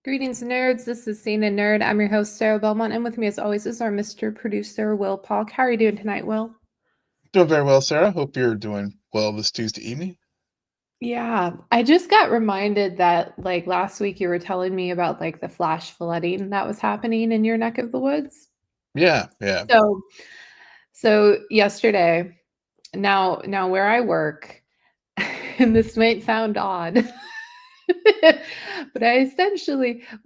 Greetings, nerds. This is Scene and Nerd. I'm your host, Sarah Belmont, and with me, as always, is our Mr. Producer, Will Polk. How are you doing tonight, Will? Doing very well, Sarah. Hope you're doing well this Tuesday evening. Yeah, I just got reminded that, last week you were telling me about, the flash flooding that was happening in your neck of the woods. Yeah, yeah. So, so yesterday, now where I work, and this might sound odd, but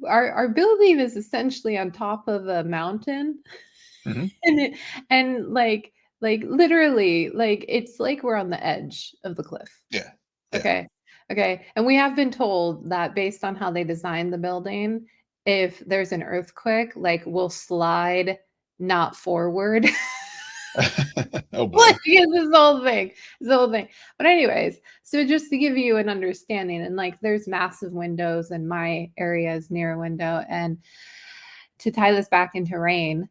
our building is essentially on top of a mountain. Hmm. And it and literally, it's like we're on the edge of the cliff. Yeah, yeah. Okay. Okay. And we have been told that based on how they designed the building, if there's an earthquake, we'll slide not forward. Oh Like, boy. yeah, this whole thing. But anyways, so just to give you an understanding, and there's massive windows, and my area is near a window. And to tie this back into rain,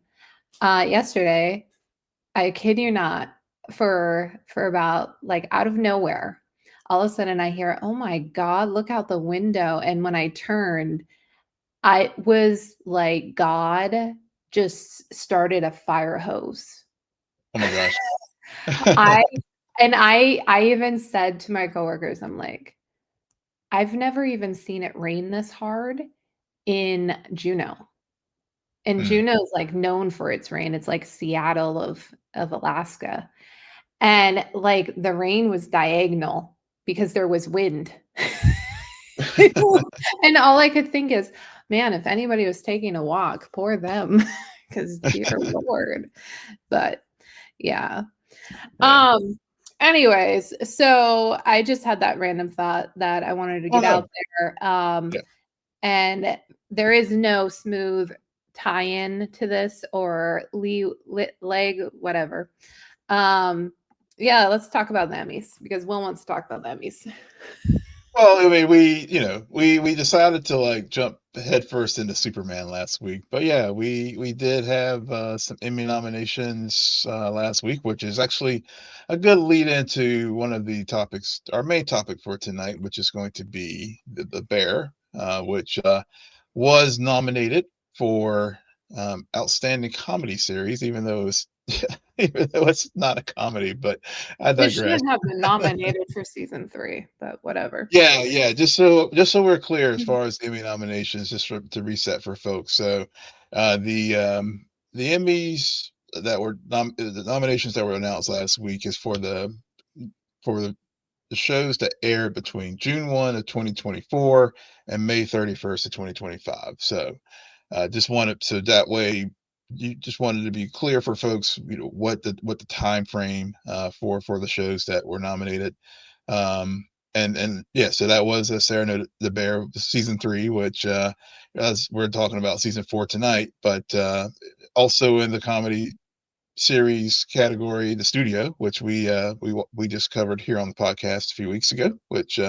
yesterday, I kid you not, for about out of nowhere, all of a sudden I hear, "Oh my god, look out the window." And when I turned, I was like God just started a fire hose. Oh my gosh. I I even said to my coworkers, I'm like, "I've never even seen it rain this hard in Juneau." And Mm. Juneau's known for its rain. It's like Seattle of Alaska. And, the rain was diagonal because there was wind. And all I could think is, "Man, if anybody was taking a walk, poor them, because dear Lord." But, yeah. Yeah. Um, Anyways, so I just had that random thought that I wanted to Oh get no. out there, Yeah. and there is no smooth tie-in to this or leg, whatever. Um, yeah, let's talk about the Emmys because Will wants to talk about the Emmys. Well, I mean, we decided to jump headfirst into Superman last week, but yeah, we did have some Emmy nominations last week, which is actually a good lead into one of the topics, our main topic for tonight, which is going to be the Bear, which was nominated for outstanding comedy series, even though it was even though it's not a comedy, but I It digress. shouldn't have been nominated for season 3, but whatever. Yeah, yeah. Just so we're clear as far as the Emmy nominations, to reset for folks. So, uh, the um, the Emmys the nominations that were announced last week is for the shows that aired between June 1 of 2024 and May 31st of 2025. So, just wanted so that way you just wanted to be clear for folks, what the time frame for the shows that were nominated. Um and and yeah, so that was, as Sarah noted, the Bear season 3, which as we're talking about season 4 tonight, but also in the comedy series category, the Studio, which we just covered here on the podcast a few weeks ago, which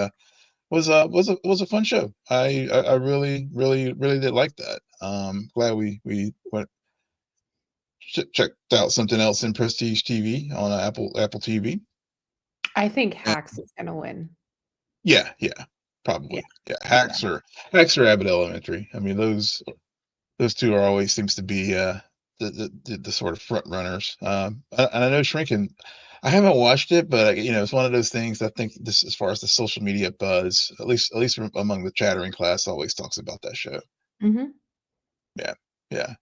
was a fun show. I really really did like that. Glad we went checked out something else in Prestige TV on Apple TV. I think And Hacks is gonna win. yeah, yeah, Yeah, probably. Yeah, yeah. Hacks or Abbott Elementary. I mean, those two are always seems to be the sort of front runners. And I know Shrinking. I haven't watched it, but it's one of those things. I think this, as far as the social media buzz, at least among the chattering class, always talks about that show. Mhm. Yeah, yeah.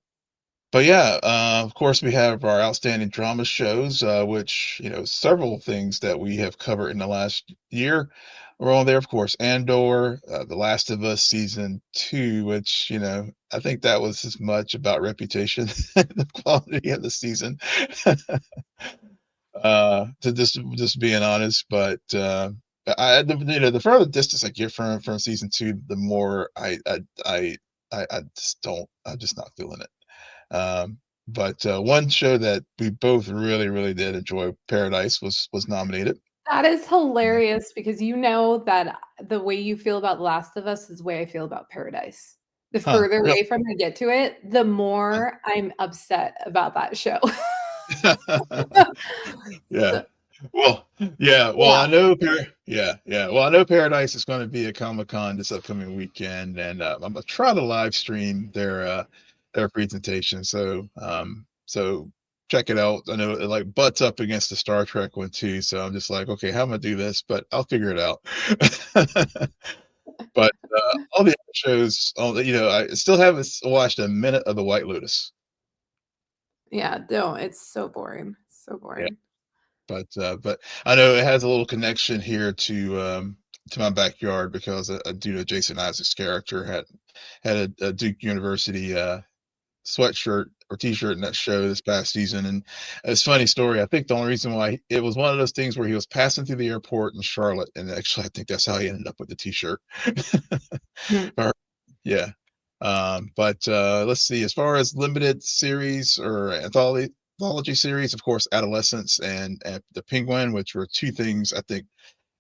But yeah, of course, we have our outstanding drama shows, which, several things that we have covered in the last year are on there. Of course, Andor, The Last of Us season 2, which, I think that was as much about reputation and the quality of the season. To just being honest, but the further distance I get from season 2, the more I just don't, I'm just not feeling it. But one show that we both really, really did enjoy, Paradise, was nominated. That is Mhm. hilarious because you know that the way you feel about The Last of Us is the way I feel about Paradise. The Huh, further really? away from I get to it, the more I'm upset about that show. Yeah. Well, yeah. Well, Yeah. I know. Yeah. Well, I know Paradise is going to be at Comic-Con this upcoming weekend, and I'm gonna try to live stream their presentation. So check it out. I know it like butts up against the Star Trek one too. So I'm just like, okay, how am I do this? But I'll figure it out. But all the other shows, I still haven't watched a minute of the White Lotus. Yeah, no, it's so boring. So Yeah. boring. But I know it has a little connection here to my backyard because I do know Jason Isaac's character had a Duke University sweatshirt or T-shirt in that show this past season, and it's a funny story. I think the only reason why it was one of those things where he was passing through the airport in Charlotte, and actually I think that's how he ended up with the T-shirt. Hmm. Or- yeah. But let's see. As far as limited series or anthology series, of course, Adolescence and The Penguin, which were two things I think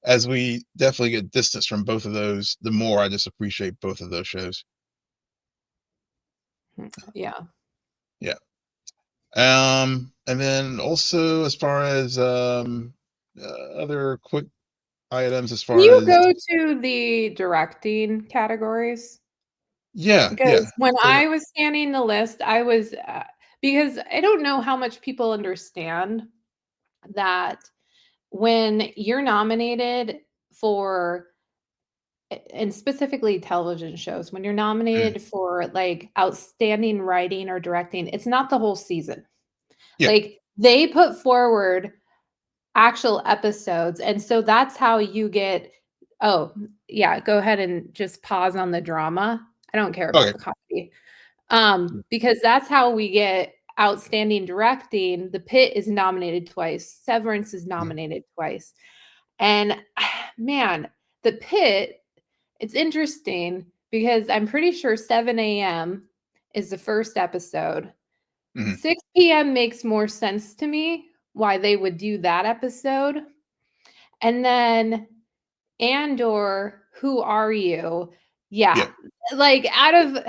as we definitely get distance from both of those, the more I just appreciate both of those shows. Yeah. Yeah. And then also as far as other quick items, as Can far you as go to the directing categories? yeah, Because when yeah, I was scanning the list, I was because I don't know how much people understand that when you're nominated for and specifically television shows, when you're mm, nominated for like outstanding writing or directing, it's not the whole season. yeah, Like they put forward actual episodes, and so that's how you get oh, yeah, go ahead and just pause on the drama. I don't care about okay, the comedy. Because that's how we get outstanding directing. The Pit is nominated twice. Severance is mm, nominated twice. And man, The Pit, it's interesting because I'm pretty sure 7 a.m. is the first episode. mhm, 6 p.m. makes more sense to me why they would do that episode. And then Andor, Who Are You? yeah, Yeah. Like out of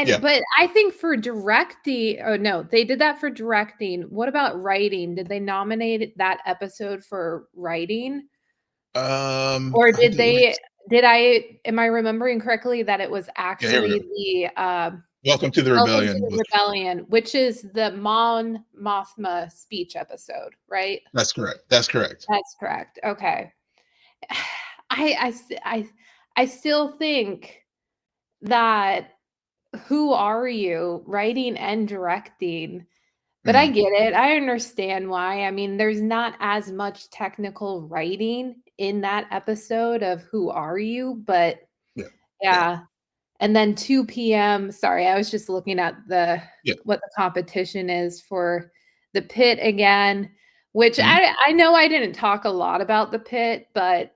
yeah. but I think for directing oh, no, they did that for directing. What about writing? Did they nominate that episode for writing? Or I did did. Let me. they did I am I remembering correctly that it was Yeah, here we actually go. the, Welcome to the Welcome to Rebellion. the Rebellion, which is the Mon Mothma speech episode, right? That's correct. That's correct. That's correct, okay. I still think that Who Are You? Writing and directing. But I Mhm, get it. I understand why. I mean, there's not as much technical writing in that episode of Who Are You? But yeah, yeah, yeah. And then 2 PM, sorry, I was just looking at the yeah. what the competition is for the Pit again, which Mhm, I know I didn't talk a lot about the Pit, but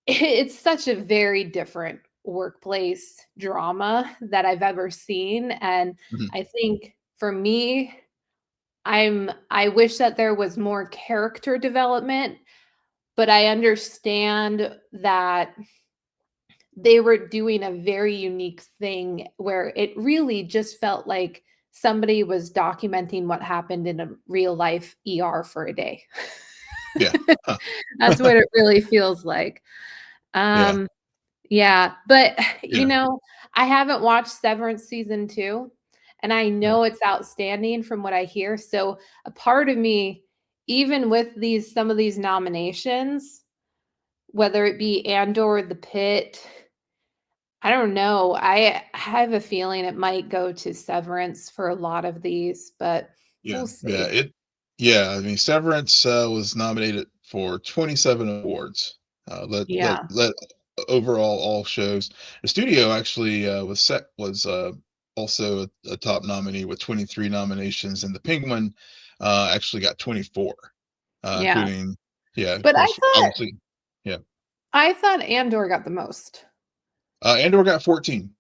it's such a very different workplace drama that I've ever seen, and mhm, I think for me, I wish that there was more character development, but I understand that they were doing a very unique thing where it really just felt like somebody was documenting what happened in a real life ER for a day. yeah. Huh. That's what it really feels like. Yeah, Um, yeah, but, yeah. I haven't watched Severance season 2, and I Mm, know it's outstanding from what I hear, so a part of me, even with these some of these nominations, whether it be Andor or The Pit, I don't know, I have a feeling it might go to Severance for a lot of these, but yeah, we'll yeah. see. I mean, Severance was nominated for 27 awards. Yeah, Overall all shows. The studio actually was also a top nominee with 23 nominations, and the Penguin actually got 24, yeah, including of but course, obviously, yeah. I thought Andor got the most. Andor got 14.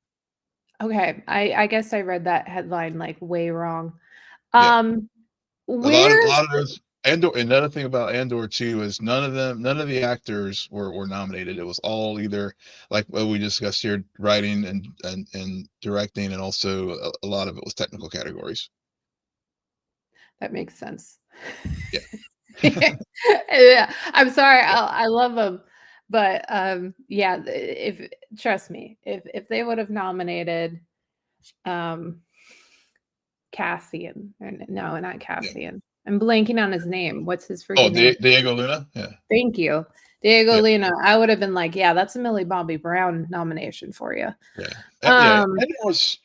Okay, I guess I read that headline, like, way wrong. Yeah. Um, A where's lot of those Andor. Another thing about Andor too is none of the actors were nominated. It was all either like what we discussed here, writing and directing, and also a lot of it was technical categories. that makes sense. Yeah, Yeah, I'm sorry, I love them, but, yeah, if trust me, if they would have nominated, um, Cassian, or no, not Yeah. Cassian. I'm blanking on his name. What's his Oh, freaking name? Diego Luna. Yeah. Thank you. Diego Yeah. Luna. I would have been like, "Yeah, that's a Millie Bobby Brown nomination for you." Yeah. Yeah. Um, And it was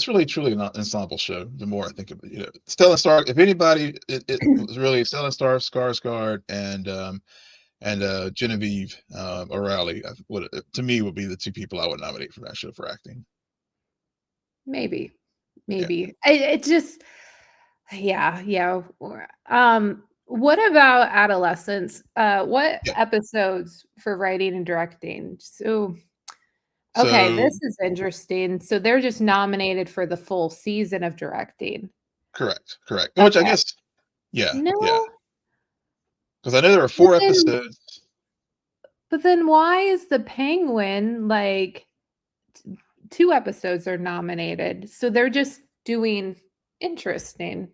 really truly an ensemble show. The more I think of it, Stellan Star. If anybody, it was really Stellan Star, Skarsgård, and Genevieve O'Reilly. Would to me would be the two people I would nominate for that show for acting. maybe, Yeah. maybe. It just yeah, yeah. What about adolescence? What Yeah. episodes for writing and directing? So, okay, So this is interesting. So they're just nominated for the full season of directing. correct. Which I Okay. guess, yeah, No, because I know there are but four then, episodes. but then why is the Penguin like two episodes are nominated? So they're just doing interesting.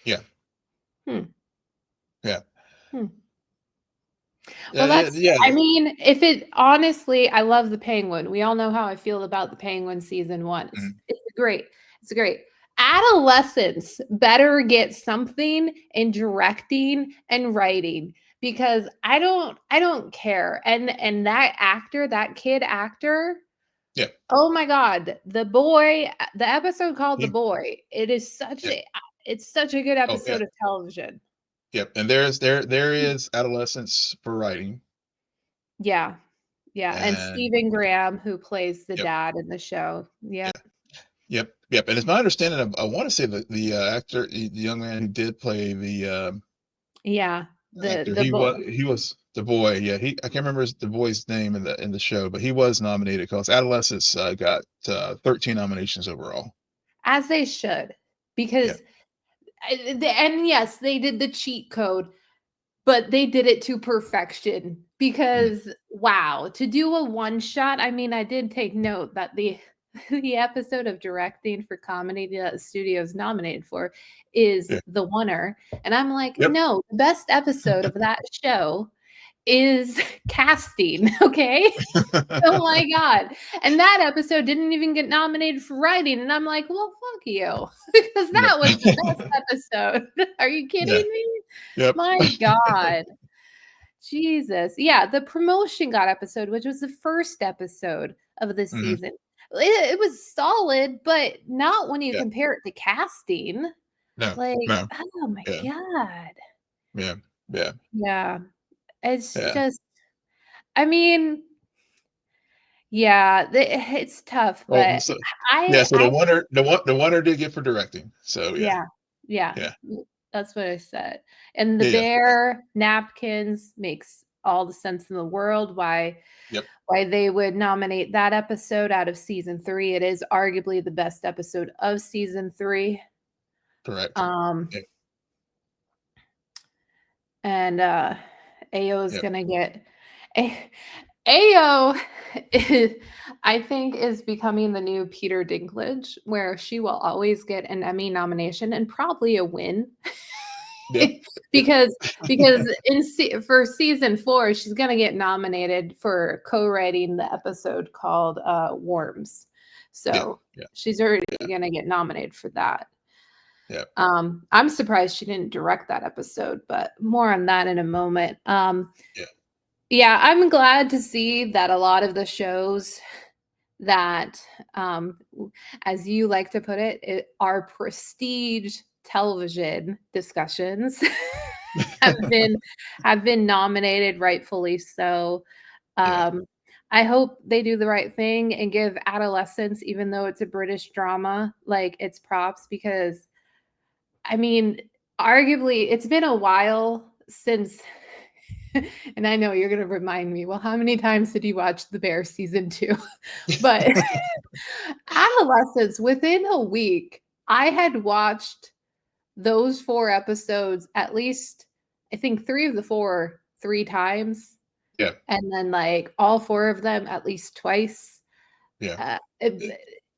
Yeah, Hmm. yeah, Hmm. Well, yeah, yeah. I mean, if it honestly, I love the Penguin. We all know how I feel about the Penguin season 1. Mhm. It's great. It's great. Adolescents better get something in directing and writing because I don't care. And that actor, that kid actor, Yeah. oh my God, the episode called The He, Boy. yeah. It's such a good Oh, yeah. episode of television. Yep. And there is adolescence for writing, Yeah. Yeah, and and Stephen Graham, who plays the yep, dad in the show. yeah, Yep. yep. And it's my understanding. I want to say that the actor, the young man who did play the Yeah. actor, The book he was the boy. Yeah, I can't remember the boy's name in the show, but he was nominated because adolescence got 13 nominations overall. as they should, Yeah. because and yes, they did the cheat code, but they did it to perfection Mhm. because wow, to do a one shot, I mean, I did take note that the the episode of directing for comedy that the studio's nominated for is Yeah. the oneer, and I'm like, Yep. "No, the best episode of that show is casting, okay?" Oh my god, and that episode didn't even get nominated for writing, and I'm like, "Well, fuck you," because Yep. that was the best episode. Are you Yeah. kidding me? Yep. My god. Jesus. Yeah, the promotion got episode, which was the first episode of the Mhm. season. It was solid, but not when you Yeah. compare it to casting. No. Like, No. oh my Yeah. god. Yeah. Yeah. Yeah. It's Yeah. just I mean, yeah, it's tough, Oh, but so yeah. I So I the winner did get for directing. So yeah. yeah, yeah, Yeah. that's what I said. And the Yeah. Yeah. bear napkins makes all the sense in the world Yep. why they would nominate that episode out of season 3. It is arguably the best episode of season 3. Correct. Um, Yep. and AO is Yep. gonna get A- AO is, I think is becoming the new Peter Dinklage, where she will always get an Emmy nomination and probably a win. Yep. Yep. because for season 4 she's going to get nominated for co-writing the episode called Worms, Yeah. so Yeah. she's already Yeah. going to get nominated for that. Yeah. I'm surprised she didn't direct that episode, but more on that in a moment. Yeah. Yeah, I'm glad to see that a lot of the shows that, um, as you like to put it, are prestige television discussions have been have been nominated, rightfully so. Yeah. Um, I hope they do the right thing and give Adolescence, even though it's a British drama, like its props because I mean, arguably, it's been a while since, and I know you're going to remind me, well, how many times did you watch The Bear season 2? But Adolescence, within a week, I had watched those 4 episodes at least, I think 3 of the 4 3 times, Yeah. and then, like, all 4 of them at least twice. Yeah. Uh,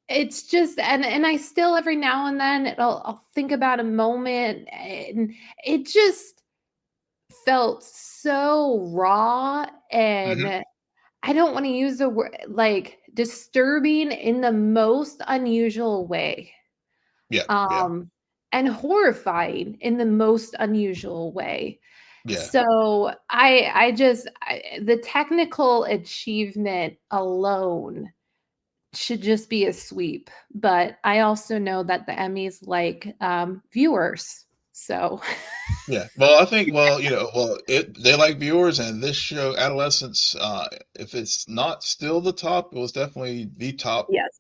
it's just and I still every now and then I'll think about a moment, and it just felt so raw, Hmm. and I don't want to use the word like disturbing in the most unusual way. Yeah, yeah, Um and horrifying in the most unusual way. yeah, So the technical achievement alone should just be a sweep. But I also know that the Emmys like viewers. So yeah. Well, I think, well, they like viewers, and this show, Adolescence, if it's not still the top, it was definitely the top yes.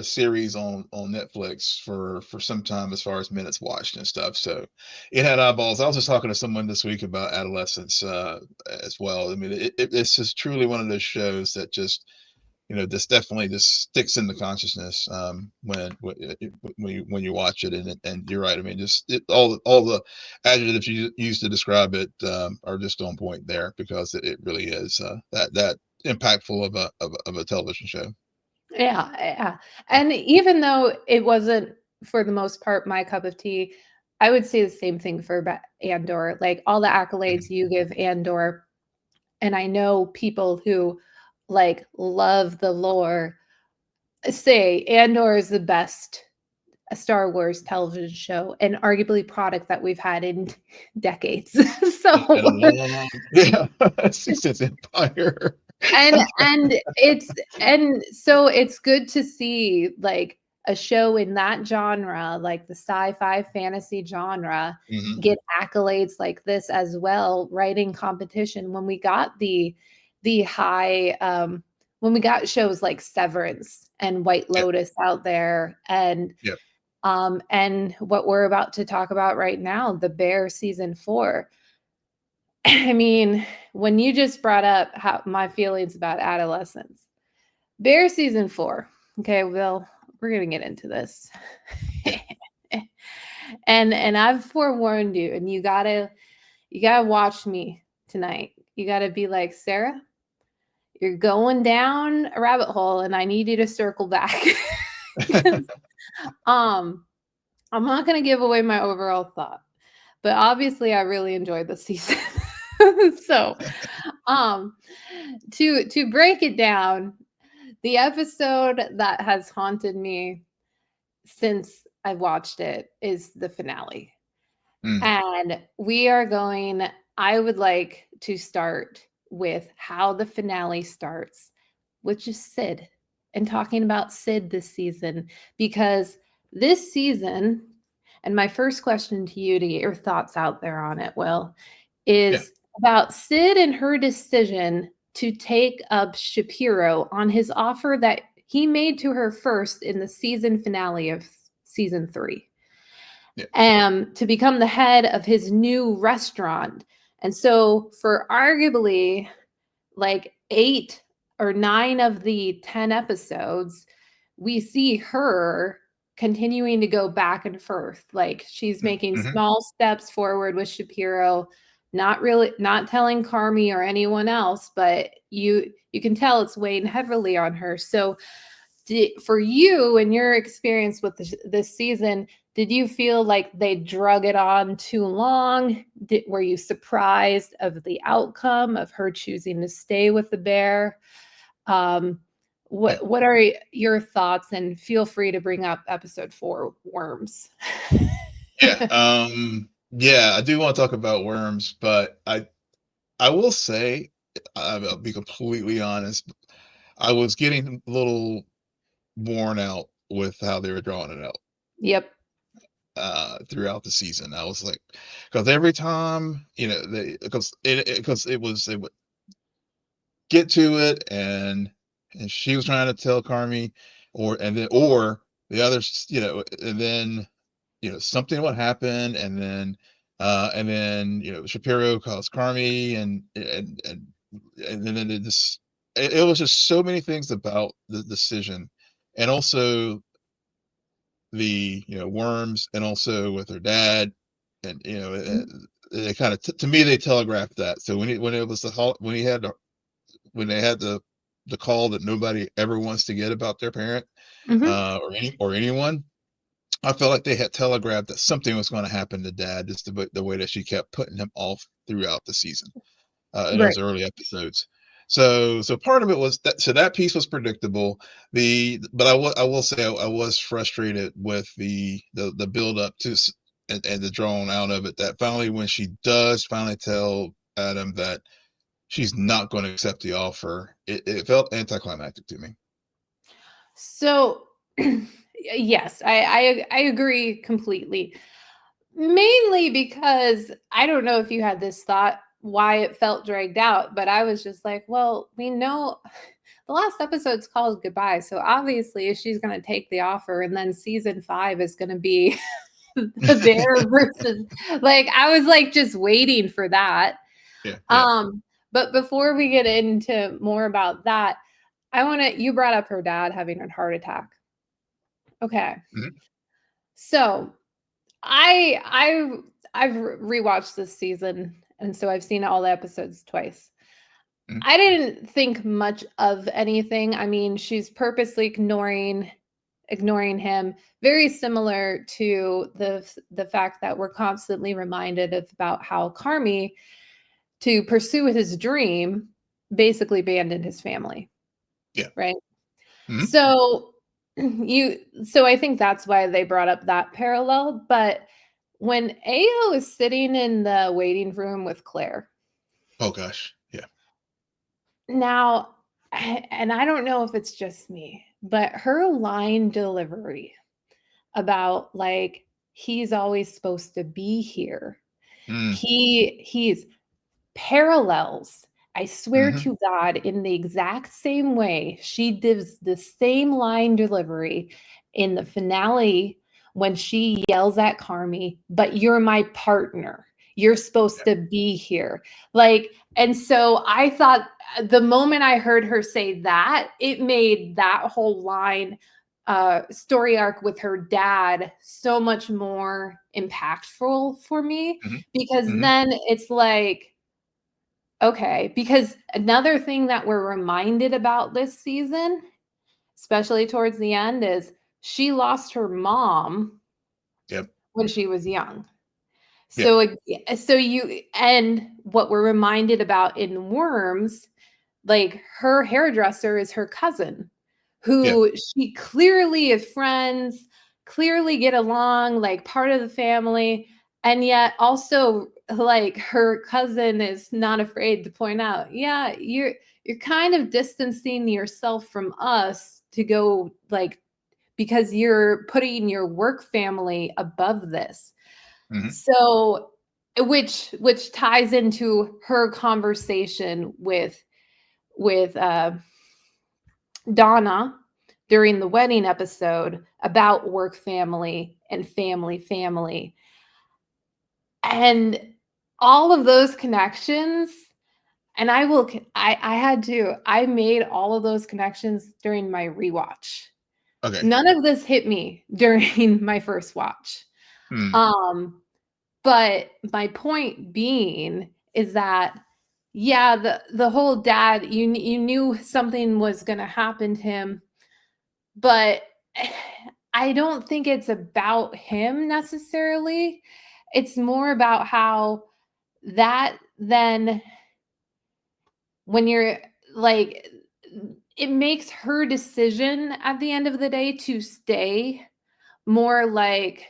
series on Netflix for some time as far as minutes watched and stuff. So it had eyeballs. I was just talking to someone this week about Adolescence as well. I mean, it's just truly one of those shows that just, this definitely just sticks in the consciousness when you watch it, and you're right. I mean, just all the adjectives you use to describe it are just on point there, because it really is that impactful of a television show. Yeah, yeah. And even though it wasn't for the most part my cup of tea, I would say the same thing for Andor. Like all the accolades Mhm. you give Andor, and I know people who like love the lore say Andor is the best Star Wars television show and arguably product that we've had in decades. And So a long, yeah, since Empire. and so it's good to see like a show in that genre, like the sci-fi fantasy genre, Mhm. get accolades like this as well, right in competition when we got the high when we got shows like Severance and White Yep, Lotus out there, yep. and what we're about to talk about right now, The Bear season 4. I mean, when you just brought up how my feelings about adolescence, Bear season 4. Okay, well, we're gonna get into this. Yeah. And I've forewarned you, and you gotta watch me tonight. You gotta be like, Sarah, you're going down a rabbit hole, and I need you to circle back. 'Cause, um, I'm not gonna give away my overall thought, but obviously I really enjoyed the season. So, um, to break it down, the episode that has haunted me since I watched it is the finale. Mm, And we are going, I would like to start with how the finale starts, which is Sid, and talking about Sid this season, because this season, and my first question to you to get your thoughts out there on it, Will, yeah, is about Sid and her decision to take up Shapiro on his offer that he made to her first in the season finale of season 3, yeah. to become the head of his new restaurant. And so, for arguably like 8 or 9 of the 10 episodes, we see her continuing to go back and forth. Like she's Mm, making mhm. small steps forward with Shapiro, not telling Carmi or anyone else, but you can tell it's weighing heavily on her. So for you and your experience with this season, did you feel like they drug it on too long? Were you surprised of the outcome of her choosing to stay with the bear? Um, Yeah, what are your thoughts? And feel free to bring up episode 4, worms. yeah. Yeah, I do want to talk about worms, but I will say, I'll be completely honest, I was getting a little worn out with how they were drawing it out Yep. throughout the season. I was like, because every time, because it would get to it, and she was trying to tell Carmi, or the others, and then something would happen, and then Shapiro calls Carmi, and then it was just so many things about the decision, and also the worms, and also with her dad, and they kind of, to me, they telegraphed that. So when it was when he had when they had the call that nobody ever wants to get about their parent, Hmm. or anyone, I felt like they had telegraphed that something was going to happen to Dad, just the way that she kept putting him off throughout the season, in those Right. early episodes. So part of it was that. So that piece was predictable. But I will say I was frustrated with the build up to and the drawn out of it. That finally, when she does finally tell Adam that she's not going to accept the offer, it felt anticlimactic to me. So, yes, I agree completely. Mainly because I don't know if you had this thought why it felt dragged out, but I was just like, well, we know the last episode's called Goodbye. So obviously she's going to take the offer and then season 5 is going to be there versus like I was like just waiting for that. Yeah, yeah. Um but before we get into more about that, I want to you brought up her dad having a heart attack. Okay. Mhm, So, I've rewatched this season, and so I've seen all the episodes twice. mhm. I didn't think much of anything. I mean, she's purposely ignoring him, very similar to the fact that we're constantly reminded of about how Carmi, to pursue his dream, basically abandoned his family, Yeah. right? Mhm. So so I think that's why they brought up that parallel, but when Ao is sitting in the waiting room with Claire, Oh gosh. Yeah. now and I don't know if it's just me, but her line delivery about like he's always supposed to be here. Mm. He's parallels. I swear Mhm. to God, in the exact same way, she gives the same line delivery in the finale when she yells at Carmi, but you're my partner. You're supposed Yeah. to be here. Like, and so I thought the moment I heard her say that, it made that whole line story arc with her dad so much more impactful for me Mhm. because Mhm. then it's like, okay, because another thing that we're reminded about this season, especially towards the end, is she lost her mom Yep. when she was young. Yeah. So you and what we're reminded about in Worms, like her hairdresser is her cousin, Yeah. who she clearly is friends, clearly get along, like part of the family, and yet also like her cousin is not afraid to point out, yeah, you're kind of distancing yourself from us to go like because you're putting your work family above this. Mhm. So which ties into her conversation with Donna during the wedding episode about work family and family. And all of those connections, and I had to, I made all of those connections during my rewatch. Okay. None of this hit me during my first watch. Mm. Um, but my point being is that yeah, the whole dad, you knew something was going to happen to him, but I don't think it's about him necessarily. It's more about how that then when you're like it makes her decision at the end of the day to stay more like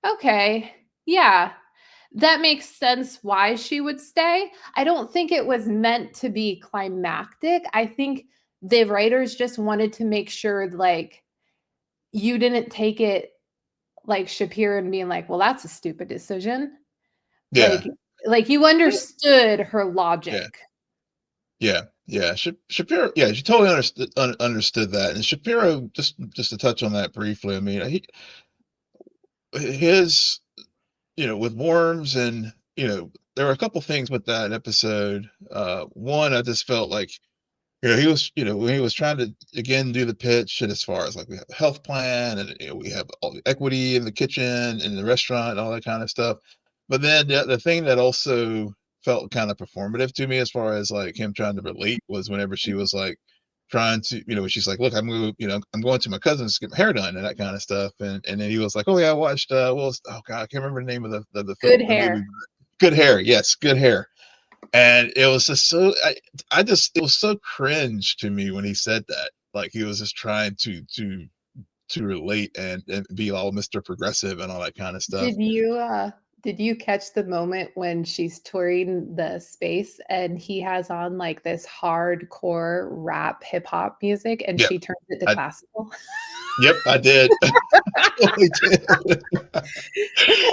okay, yeah, that makes sense why she would stay. I don't think it was meant to be climactic. I think the writers just wanted to make sure like you didn't take it like Shapiro and being like, "Well, that's a stupid decision." Yeah. Like like you understood her Yeah. logic. Yeah. Yeah. Shapiro. Yeah, she totally understood that. And Shapiro, just to touch on that briefly. I mean, his with Worms, and there were a couple things with that episode. One, I just felt like he was, when he was trying to again do the pitch, and as far as like we have a health plan, and we have all the equity in the kitchen, in the restaurant, and all that kind of stuff. But then the thing that also felt kind of performative to me, as far as like him trying to relate, was whenever she was like, trying to, she's like, look, I'm going to my cousin's to get my hair done and that kind of stuff. And then he was like, oh yeah, I watched, oh God, I can't remember the name of Good the movie. hair. Good Hair. Yes. Good Hair. And it was just so, it was so cringe to me when he said that. Like he was just trying to relate and be all Mr. Progressive and all that kind of stuff. Did you catch the moment when she's touring the space and he has on like this hardcore rap hip hop music and Yeah. she turns it to I, classical? yep, I did. I totally did.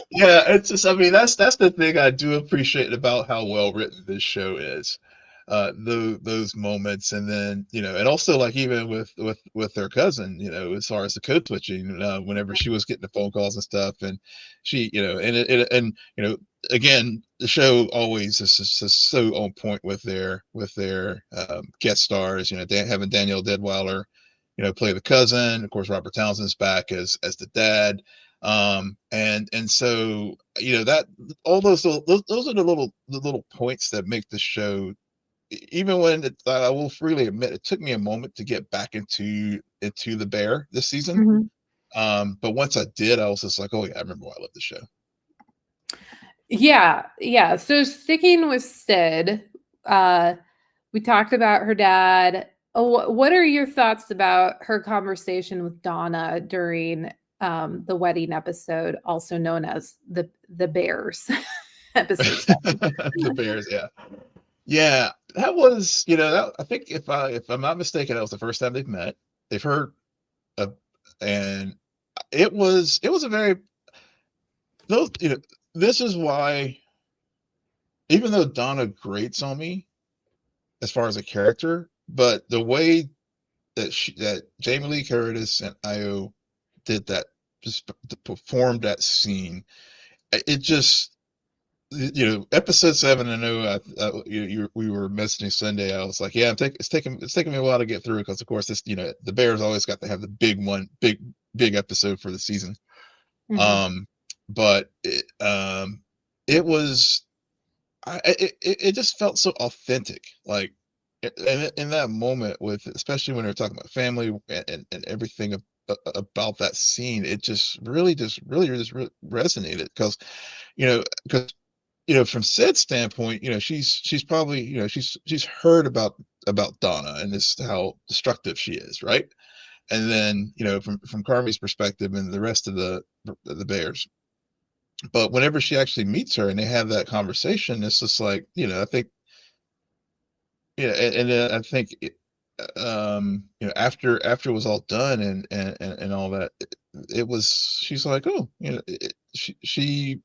Yeah, it's just, I mean, that's the thing I do appreciate about how well written this show is. Those moments, and then and also like even with her cousin, as far as the code switching, whenever she was getting the phone calls and stuff, and she, and again, the show always is just so on point with their guest stars. Having Danielle Deadweiler, play the cousin. Of course, Robert Townsend's back as the dad. And so that all those are the little points that make the show, even when I will freely admit it took me a moment to get back into the Bear this season. Mhm. But once I did, I was just like, oh yeah, I remember why I love the show. Yeah, yeah. So sticking with Sid, we talked about her dad. Oh, what are your thoughts about her conversation with Donna during the wedding episode, also known as the Bears, episode 7? The Bears, yeah. Yeah, that was, I think if I'm not mistaken, that was the first time they've met. They've heard, uh, and it was a very those this is why, even though Donna grates on me as far as a character, but the way that Jamie Lee Curtis and Io did that, just performed that scene, it just, episode 7. I know we were messaging Sunday. I was like, yeah, it's taking me a while to get through, because of course this, the Bears always got to have the big episode for the season. Mhm. But it was, it just felt so authentic, like in that moment, with especially when they're talking about family and everything about that scene. It just really resonated, because from Sid's standpoint, she's probably, she's heard about Donna and this, how destructive she is, right? And then, from Carmi's perspective and the rest of the Bears. But whenever she actually meets her and they have that conversation, it's just like, I think, and then I think, after it was all done and all that, it was, she's like, oh, she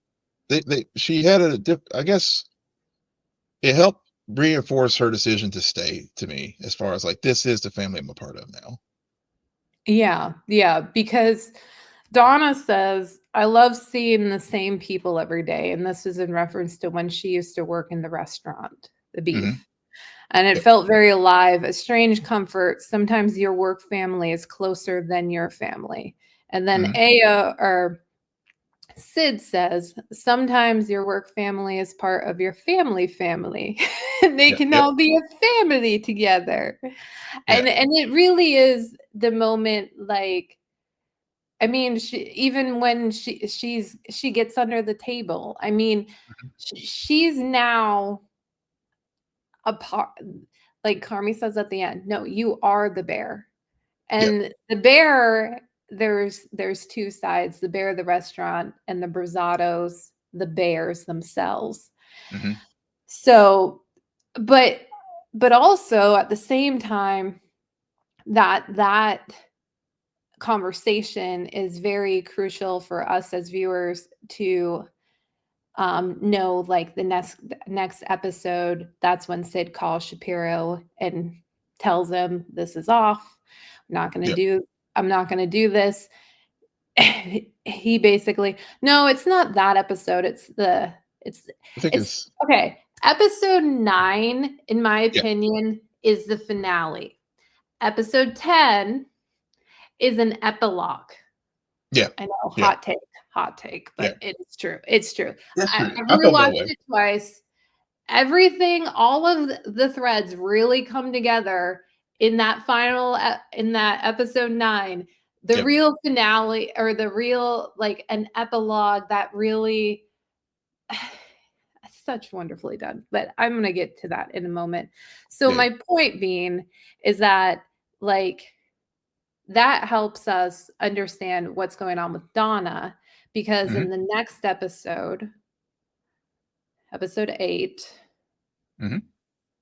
had I guess it helped reinforce her decision to stay, to me, as far as like, this is the family I'm a part of now. Yeah, yeah, because Donna says, I love seeing the same people every day. And this is in reference to when she used to work in the restaurant, the Hmm. beef. And it Yep. felt very alive, a strange comfort. Sometimes your work family is closer than your family. And then Hmm. Aya or Sid says, sometimes your work family is part of your family, and they Yep. can Yep. all be a family together. Yeah. And it really is the moment, like, I mean, even when she gets under the table, I mean, Mhm. she's now a part, like Carmi says at the end, "No, you are the bear." Yep. And the bear, there's 2 sides, the bear, the restaurant, and the Brazados, the bears themselves. Hmm. So, but also at the same time, that conversation is very crucial for us as viewers to know, like, the next episode, that's when Sid calls Shapiro and tells him, this is off. I'm not going to Yep. do I'm not going to do this. He basically, no, it's not that episode. It's I think it's it's, okay. Episode 9, in my yeah. opinion, is the finale. Episode 10 is an epilogue. Yeah. I know, Yeah. hot take, Yeah. but it's true. It's true. That's true. I've I felt that rewatched way. it twice. Everything, all of the threads really come together in that in that episode 9, the Yep. real finale, or the real, like, an epilogue that really such wonderfully done. But I'm gonna get to that in a moment. So Yeah. my point being is that, like, that helps us understand what's going on with Donna, because Hmm. in the next episode, episode 8, Hmm.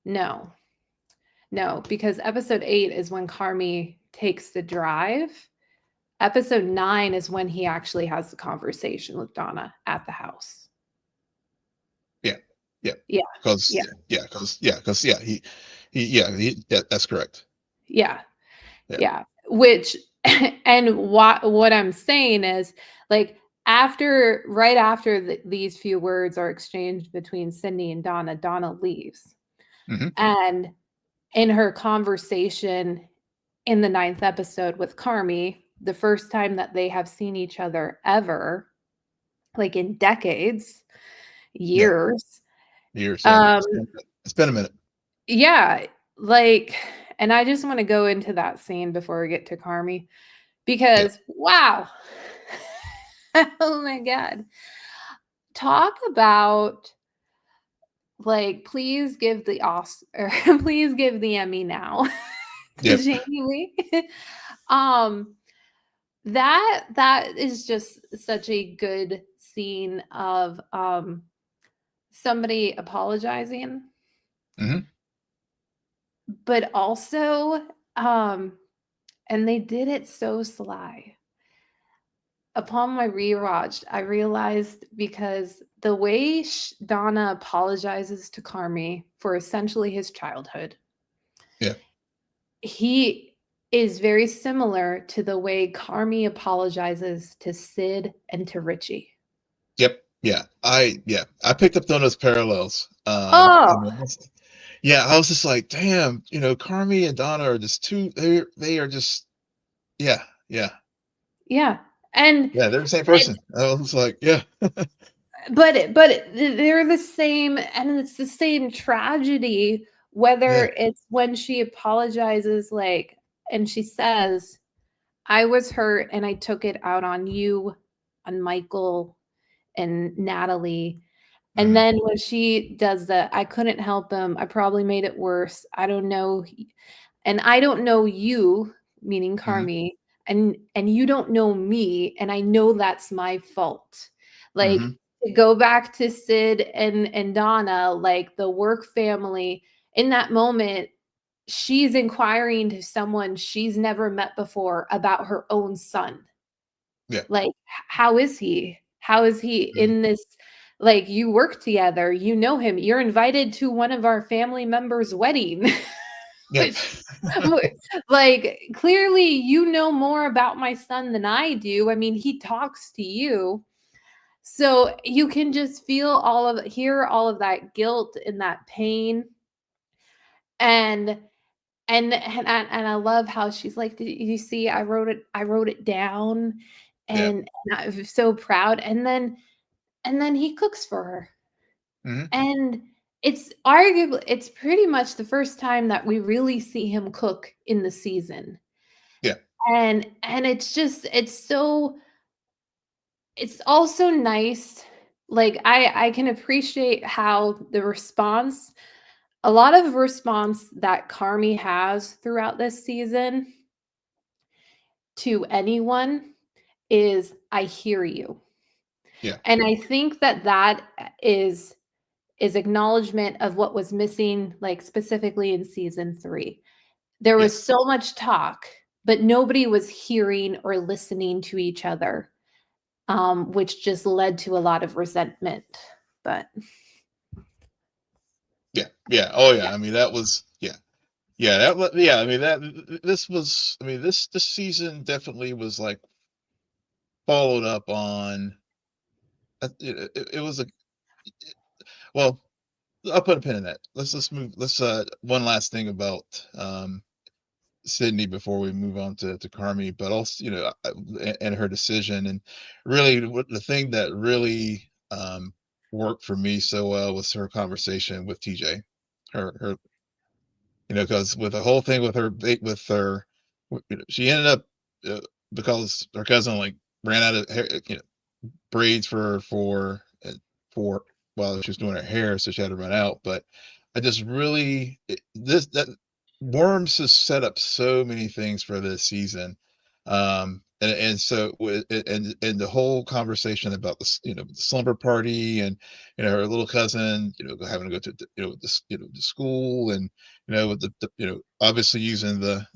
no, no, because episode 8 is when Carmi takes the drive. Episode 9 is when he actually has the conversation with Donna at the house. Yeah. Yeah. Yeah. Because Yeah. yeah, that's correct. Yeah. Yeah. Yeah. Which and what I'm saying is, like, right after these few words are exchanged between Sydney and Donna, Donna leaves. Hmm. And in her conversation in the 9th episode with Carmi, the first time that they have seen each other ever, like in decades, Yeah. years. Years. Yeah. Um, It's been a minute. yeah, like, and I just want to go into that scene before we get to Carmi, Yeah. because wow. Oh my God. Talk about, like, please give the Oscar, please give the Emmy now to Yep. Jamie Lee. um that is just such a good scene of somebody apologizing, Hmm. but also and they did it so sly. Upon my rewatch, I realized, because the way Donna apologizes to Carmi for essentially his childhood, Yeah. he is very similar to the way Carmi apologizes to Sid and to Richie. Yep. I picked up on those parallels. Oh, Yeah, I was just like, damn, Carmi and Donna are just they are just, yeah, yeah, yeah. And yeah, they're the same it, person. I was like, yeah, they're the same, and it's the same tragedy, yeah, whether it's when she apologizes, like, and she says, I was hurt and I took it out on you, on Michael and Natalie. And hmm, then when she does that, I couldn't help him. I probably made it worse. I don't know. And I don't know you, meaning hmm, Carmi, and you don't know me, and I know that's my fault. Like, hmm, to go back to Sid and Donna, like the work family, in that moment, she's inquiring to someone she's never met before about her own son. yeah, Like, how is he? How is he mhm, in this? Like, you work together, you know him, you're invited to one of our family members' wedding, yeah, which, wh- like, clearly you know more about my son than I do. I mean, he talks to you. So you can just hear all of that guilt and that pain. And and I love how she's like, "Did you see, I wrote it down, yeah, and I'm so proud." And then he cooks for her. hmm, And it's pretty much the first time that we really see him cook in the season. yeah, And it's also nice. Like, I can appreciate how the response, a lot of response that Carmi has throughout this season to anyone is, "I hear you." yeah, And I think that is acknowledgement of what was missing, like, specifically in season 3. There yeah, was so much talk, but nobody was hearing or listening to each other, which just led to a lot of resentment. But yeah, yeah. Oh yeah, yeah, I mean that was, yeah, yeah, yeah. I mean this was, I mean this season definitely was like followed up on. It was a, well. I'll put a pin in that. Let's move. Let's one last thing about Sydney before we move on to Carmi, but also, and her decision, and really what the thing that really worked for me so well was her conversation with TJ. Her because with the whole thing with her, she ended up, uh, because her cousin like ran out of hair, braids for while she was doing her hair, so she had to run out. But I just really this that Worms has set up so many things for this season, and so and the whole conversation about the slumber party, and her little cousin having to go to the school, and with obviously using the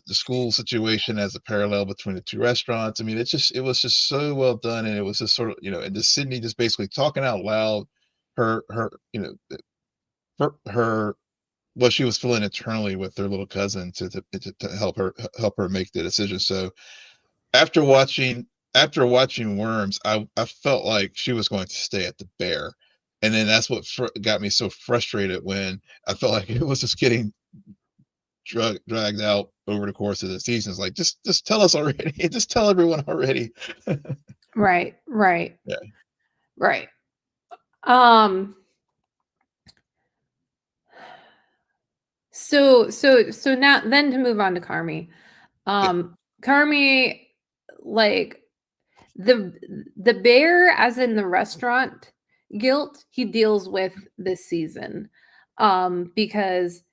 school situation as a parallel between the two restaurants. I mean, it was just so well done, and it was just sort of and just Sydney just basically talking out loud her her what she was feeling internally with their little cousin to help her make the decision. So after watching Worms, I felt like she was going to stay at the Bear, and then that's what got me so frustrated when I felt like it was just getting dragged out over the course of the season. It's like, just tell us already. Just tell everyone already. Right, right, Yeah. right. Um, so now then to move on to Carmi. Yeah. Carmi, like the the bear, as in the restaurant guilt, he deals with this season. Because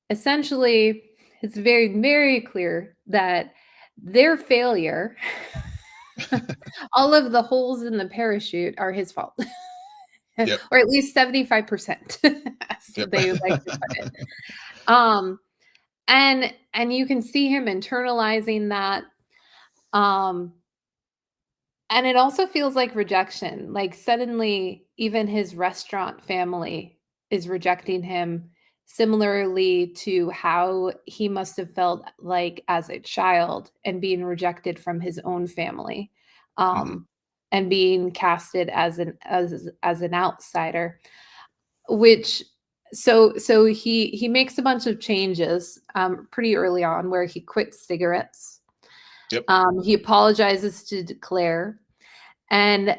essentially it's very, very clear that their failure, all of the holes in the parachute are his fault. Yep. Or at least 75%, as Yep. they like to put it. Um, and you can see him internalizing that. Um, and it also feels like rejection. Like suddenly, even his restaurant family is rejecting him, similarly to how he must have felt like as a child and being rejected from his own family, Mhm. um, and being casted as an outsider. Which so he makes a bunch of changes pretty early on, where he quits cigarettes. Yep. He apologizes to Claire, and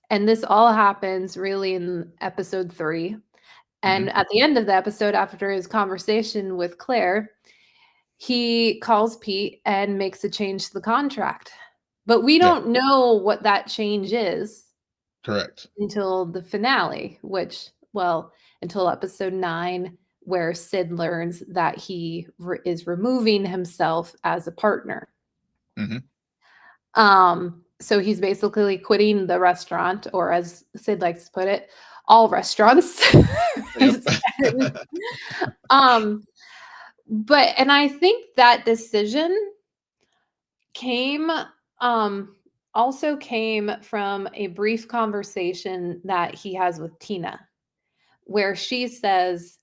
this all happens really in episode 3. And Mhm. at the end of the episode, after his conversation with Claire, he calls Pete and makes a change to the contract. But we Yeah. don't know what that change is Correct. until the finale, well, until episode 9, where Sid learns that he is removing himself as a partner. Mhm. So he's basically quitting the restaurant, or as Sid likes to put it, all restaurants. Yep. um, and I think that decision came um also came from a brief conversation that he has with Tina, where she says,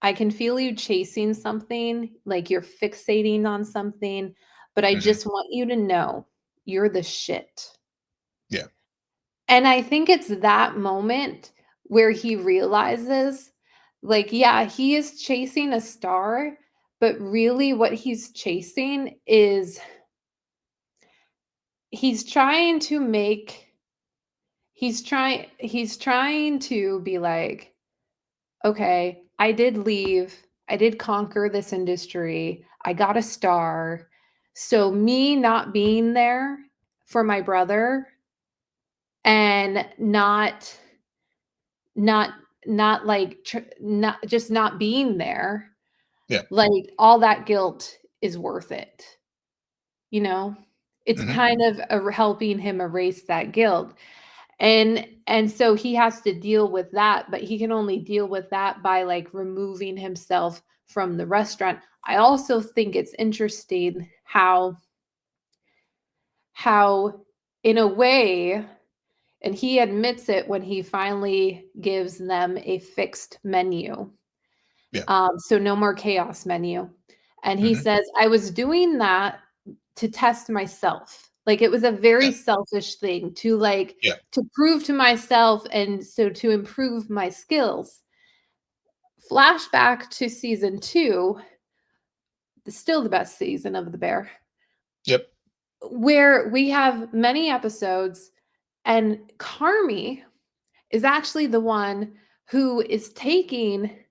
I can feel you chasing something, like you're fixating on something, but I Mhm. just want you to know you're the shit. Yeah. And I think it's that moment where he realizes, like, yeah, he is chasing a star, but really what he's chasing is he's trying to make he's trying to be like, okay, I did leave. I did conquer this industry. I got a star. So me not being there for my brother and not not like not just not being there, Yeah. like all that guilt is worth it, you know? It's Mhm. kind of helping him erase that guilt. And so he has to deal with that, but he can only deal with that by like removing himself from the restaurant. I also think it's interesting how in a way, and he admits it when he finally gives them a fixed menu. Yeah. So no more chaos menu. And he Mhm. says, I was doing that to test myself. Like it was a very Yeah. selfish thing to like Yeah. to prove to myself and so to improve my skills. Flashback to season 2, still the best season of The Bear, Yep. where we have many episodes and Carmi is actually the one who is taking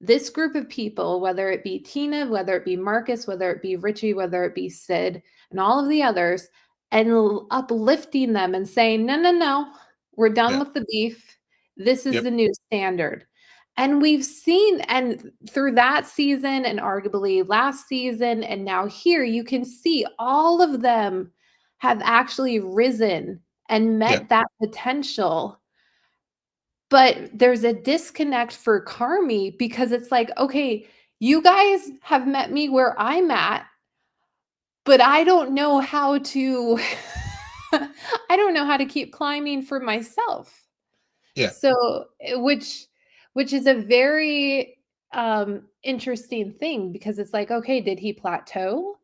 this group of people, whether it be Tina, whether it be Marcus, whether it be Richie, whether it be Sid, and all of the others, and uplifting them and saying, no, no, no, we're done Yeah. with the beef. This is Yep. the new standard. And we've seen, and through that season, and arguably last season, and now here, you can see all of them have actually risen and Yeah. met that potential. But there's a disconnect for Carmi because it's like, okay, you guys have met me where I'm at, but I don't know how to I don't know how to keep climbing for myself. Yeah. So, which is a very interesting thing because it's like, okay, did he plateau?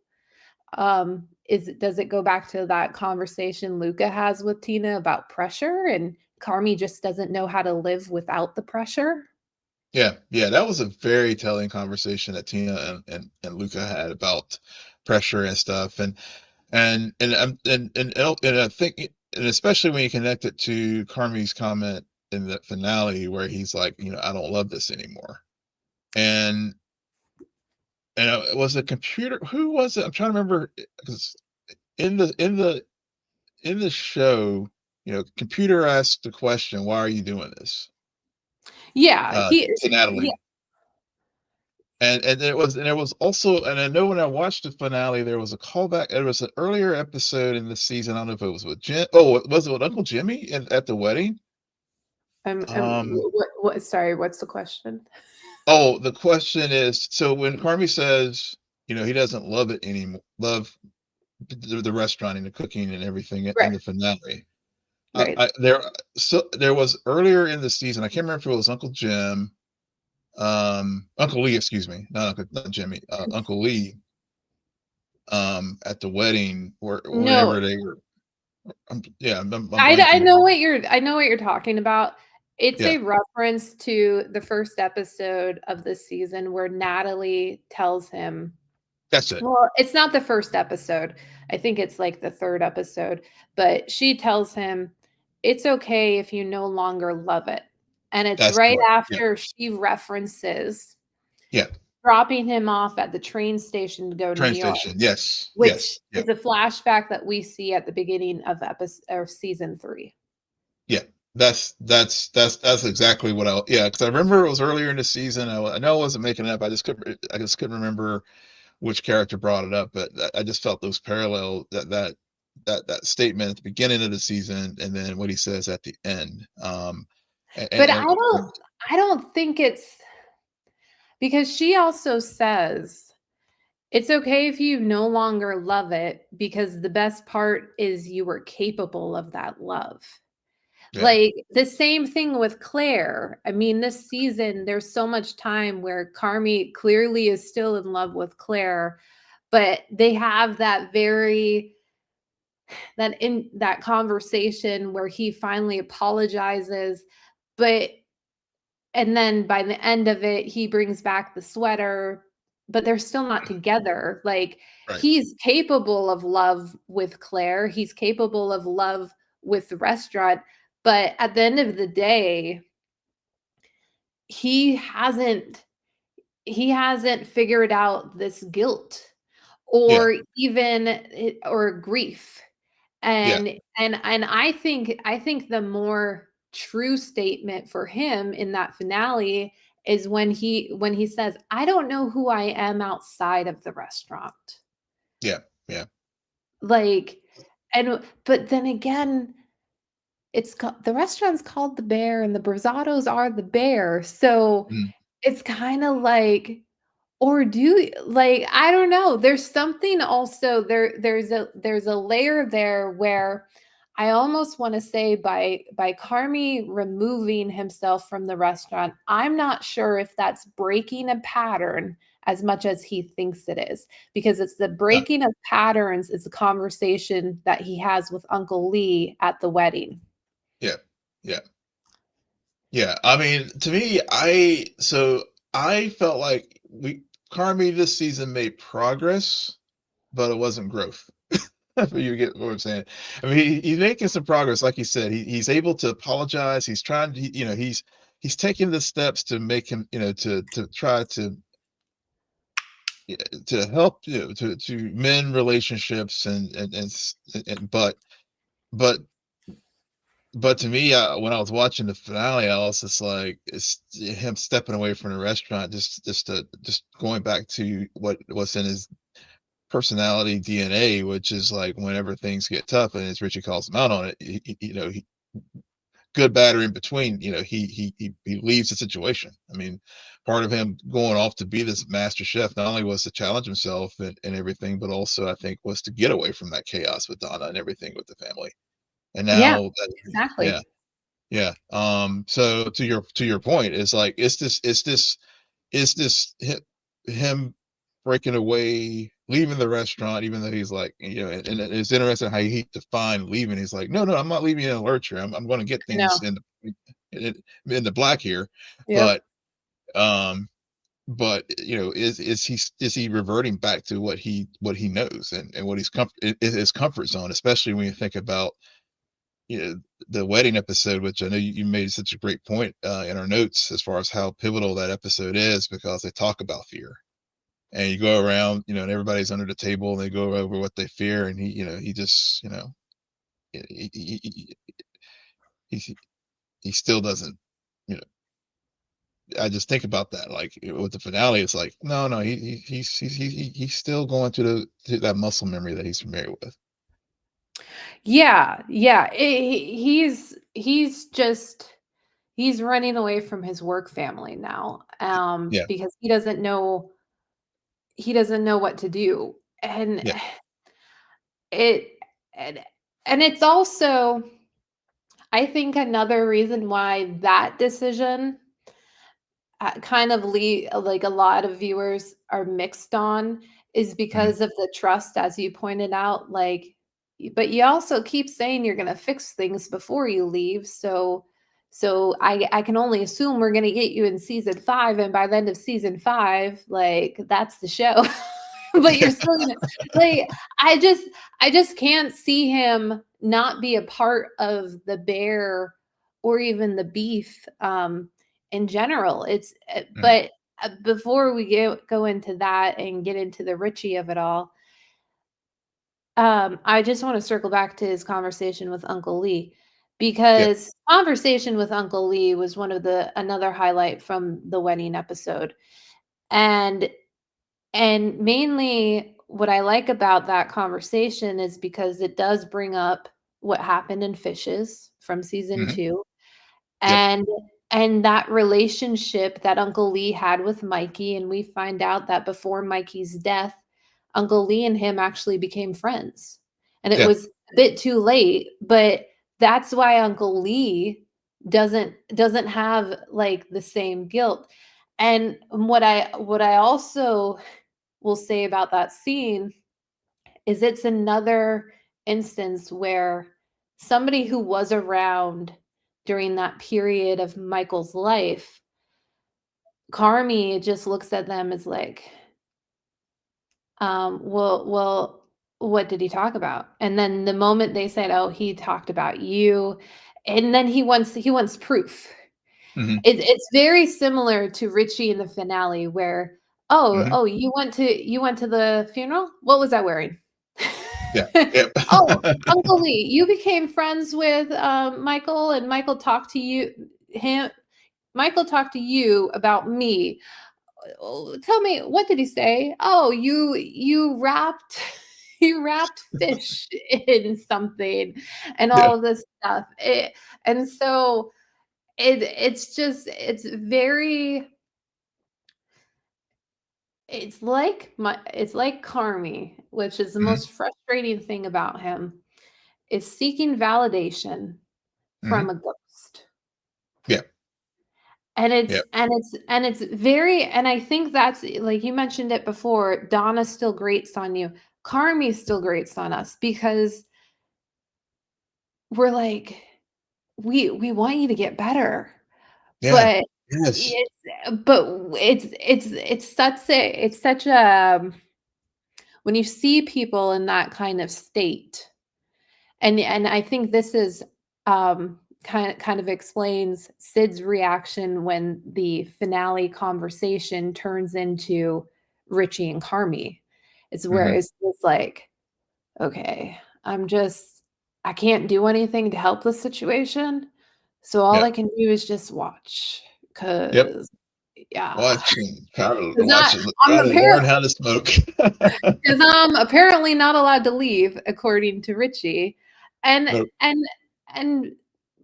Does it go back to that conversation Luca has with Tina about pressure and Carmi just doesn't know how to live without the pressure? Yeah. Yeah. That was a very telling conversation that Tina and Luca had about pressure and stuff. And I think, and especially when you connect it to Carmi's comment in the finale where he's like, I don't love this anymore. And it was a computer. Who was it? I'm trying to remember because in the show, computer asked the question, "Why are you doing this?" Yeah, he To yeah, Natalie. And it was also, and I know when I watched the finale, there was a callback. There was an earlier episode in the season. I don't know if it was with Jim. Oh, was it with Uncle Jimmy at the wedding? what sorry, what's the question? Oh, the question is, so when Carmi says, he doesn't love it anymore, love the restaurant and the cooking and everything in Right, the finale. right. There was earlier in the season. I can't remember if it was Uncle Jim, Uncle Lee, excuse me, not Jimmy, Uncle Lee, at the wedding or No, whenever they were. Yeah, I'm I blanking. know what you're talking about. It's Yeah, a reference to the first episode of the season where Natalie tells him, that's it. well, it's not the first episode. I think it's like the third episode, but she tells him, "It's okay if you no longer love it." And it's That's right right. Yeah, after she references yeah. dropping him off at the train station to go to New Train York, station. Yes, which yes, yeah, is a flashback that we see at the beginning of episode or season 3. yeah. That's exactly what I. Yeah, because I remember it was earlier in the season. I know I wasn't making it up. I just couldn't remember which character brought it up, but I just felt those parallel that statement at the beginning of the season, and then what he says at the end. But And I don't think it's because she also says, "It's okay if you no longer love it because the best part is you were capable of that love." yeah, Like, the same thing with Claire. I mean, this season, there's so much time where Carmi clearly is still in love with Claire, but they have that conversation where he finally apologizes, but and then by the end of it, he brings back the sweater, but they're still not together. Like, right, he's capable of love with Claire, he's capable of love with the restaurant, but at the end of the day, he hasn't he hasn't figured out this guilt yeah, or even or grief. yeah, And I think the more true statement for him in that finale is when he says, "I don't know who I am outside of the restaurant." yeah, yeah, Like, and but then again, the restaurant's called The Bear and the Brazzatos are the bear. So mm, it's kind of like, or like, I don't know, there's something also there's a layer there where I almost wanna say by Carmi removing himself from the restaurant, I'm not sure if that's breaking a pattern as much as he thinks it is, because it's the yeah, breaking of patterns is the conversation that he has with Uncle Lee at the wedding. yeah, yeah, yeah. I mean, to me, I felt like we Carmi this season made progress, but it wasn't growth. If you get what I'm saying. I mean, he's making some progress, like you said. He's able to apologize. He's trying. He's he's taking the steps to make him, to try to help, to mend relationships, but to me, when I was watching the finale, I was just like, it's him stepping away from the restaurant, just going back to what's in his personality DNA, which is like whenever things get tough, and as Richie calls him out on it, good, bad, or in between, he leaves the situation. I mean, part of him going off to be this master chef not only was to challenge himself and everything, but also I think was to get away from that chaos with Donna and everything with the family. And Yeah, now, yeah, exactly. yeah. So to your point, it's like it's this him breaking away, leaving the restaurant, even though he's like, and it's interesting how he defined leaving. He's like, no, I'm not leaving you in a lurch here. I'm going to get things No. in the black here, Yep. but um, is he reverting back to what he knows, and what his comfort zone, especially when you think about the wedding episode, which I know you made such a great point in our notes as far as how pivotal that episode is, because they talk about fear, and you go around, and everybody's under the table and they go over what they fear, and he just, he, he, he, he still doesn't, you know, I just think about that, like with the finale, it's like, no, he's still going to that muscle memory that he's familiar with. Yeah, yeah. He's running away from his work family now, Yeah, because he doesn't know what to do, and yeah, it and it's also, I think, another reason why that decision kind of like a lot of viewers are mixed on, is mhm, because of the trust, as you pointed out, like, but you also keep saying you're going to fix things before you leave, so I can only assume we're going to get you in season 5, and by the end of season 5, like, that's the show. But you're still gonna, like, I just can't see him not be a part of the bear or even the beef, in general. mhm, But before we go into that and get into the Richie of it all, I just want to circle back to his conversation with Uncle Lee, yeah, because conversation with Uncle Lee was one of the another highlight from the wedding episode. And mainly what I like about that conversation is because it does bring up what happened in Fishes from season mhm, 2, yep, and that relationship that Uncle Lee had with Mikey, and we find out that before Mikey's death, Uncle Lee and him actually became friends. And it yeah, was a bit too late, but that's why Uncle Lee doesn't have like the same guilt. And what I also will say about that scene is it's another instance where somebody who was around during that period of Michael's life, Carmi just looks at them as like, well, what did he talk about? And then the moment they said, "Oh, he talked about you," and then he wants proof. mhm, It's very similar to Richie in the finale where, mhm, you went to the funeral? What was I wearing?" yeah, yep, "Oh, Uncle Lee, you became friends with, Michael, and Michael talked to you about me. Oh, tell me, what did he say? Oh, you wrapped you wrapped fish in something," and yeah, all of this stuff. And so it's like Carmi, which is the mhm, most frustrating thing about him, is seeking validation mhm, from a ghost. yeah, And yeah, I think that's, like you mentioned it before, Donna still grates on you. Carmi still grates on us because we're like, we want you to get better, yeah, but yes, it's such a when you see people in that kind of state, and I think this is kind of explains Sid's reaction when the finale conversation turns into Richie and Carmi. It's where Hmm. it's like, okay, I can't do anything to help the situation. So all Yeah. I can do is just watch. Yep. Cause yeah, Watch and try to cause watch and I'm try to learn how to smoke. because I'm apparently not allowed to leave, according to Richie, and Nope. and and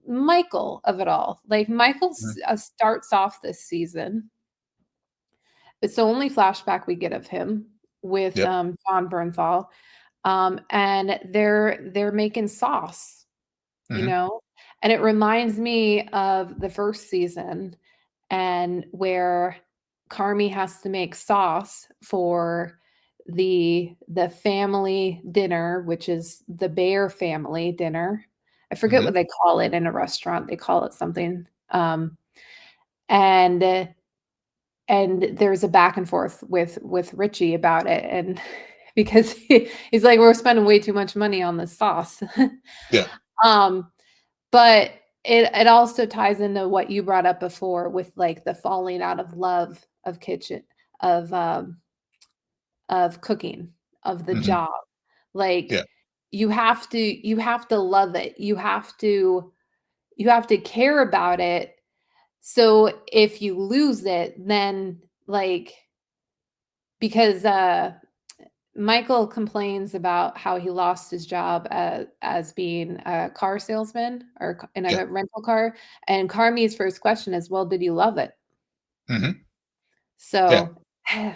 Michael of it all. Like Michael Mhm. starts off this season. It's the only flashback we get of him with Yep. John Bernthal, and they're making sauce, you Hmm. know, and it reminds me of the first season, and where Carmi has to make sauce for the family dinner, which is the Bear family dinner. I forget Hmm. what they call it in a restaurant. They call it something. And and there's a back and forth with Richie about it, and because he's like, we're spending way too much money on this sauce. Yeah. um, but it also ties into what you brought up before with like the falling out of love of kitchen of of cooking, of the Hmm. job. Like Yeah. you have to love it. You have to care about it. So if you lose it, then like because Michael complains about how he lost his job as being a car salesman or in Yeah. a rental car, and Carmi's first question is, "Well, did you love it?" Hmm. Yeah. So, Yeah.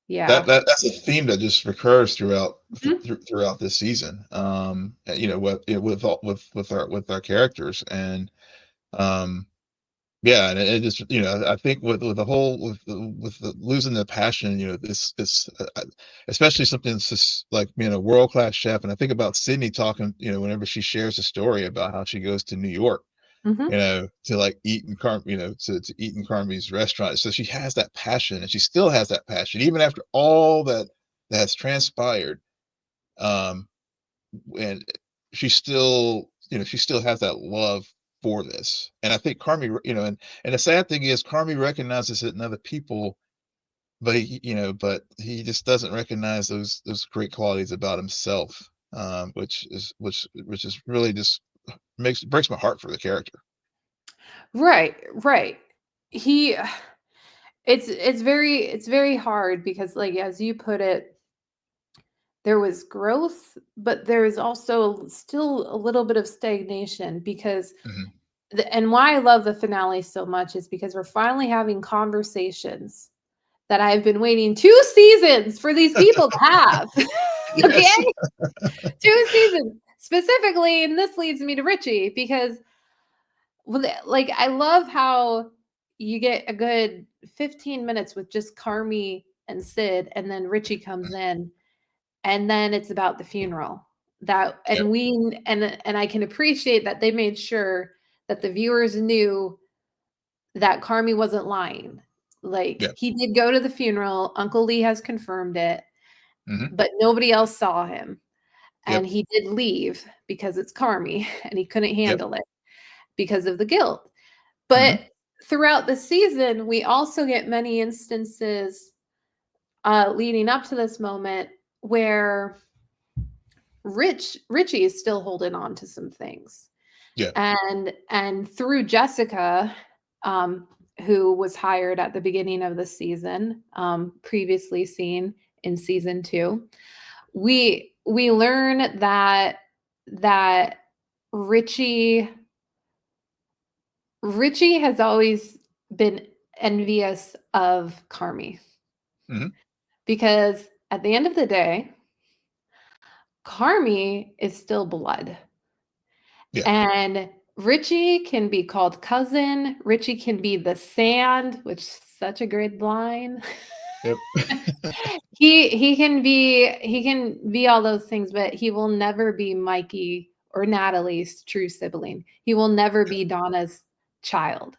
yeah. That's a theme that just recurs throughout Mhm, throughout this season. With our characters, and um, yeah, and it just, I think with the whole with the losing the passion, this especially something that's just like being a world class chef, and I think about Sydney talking, whenever she shares a story about how she goes to New York, mhm. to like eat in to eat in Carmi's restaurant. So she has that passion, and she still has that passion even after all that has transpired. Um, and she still has that love for this. And I think Carmi, and the sad thing is Carmi recognizes it in other people, but he just doesn't recognize those great qualities about himself, which is really just breaks my heart for the character. Right, right. He it's very hard because, like, as you put it, there was growth, but there is also still a little bit of stagnation because Hmm. and why I love the finale so much is because we're finally having conversations that I've been waiting 2 seasons for these people to have. Okay? Yes. 2 seasons. Specifically, and this leads me to Richie because like, I love how you get a good 15 minutes with just Carmi and Sid, and then Richie comes in, and then it's about the funeral. That Yep. and we and I can appreciate that they made sure that the viewers knew that Carmi wasn't lying. Like, Yep. he did go to the funeral, Uncle Lee has confirmed it, Hmm. but nobody else saw him, and Yep. he did leave because it's Carmi, and he couldn't Yep. handle it because of the guilt. But Hmm. throughout the season, we also get many instances, leading up to this moment where Richie is still holding on to some things. Yeah. And through Jessica, um, who was hired at the beginning of the season, previously seen in season 2, we learn that Richie Richie has always been envious of Carmi Hmm. because at the end of the day, Carmi is still blood. Yeah. And Richie can be called cousin. Richie can be the sand, which is such a great line. Yep. He can be all those things, but he will never be Mikey or Natalie's true sibling. He will never be Donna's child.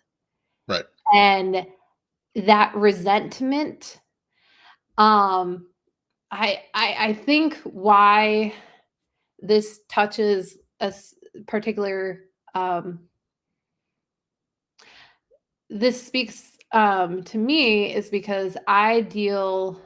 Right. And that resentment, um, I think why this touches a particular this speaks to me is because I deal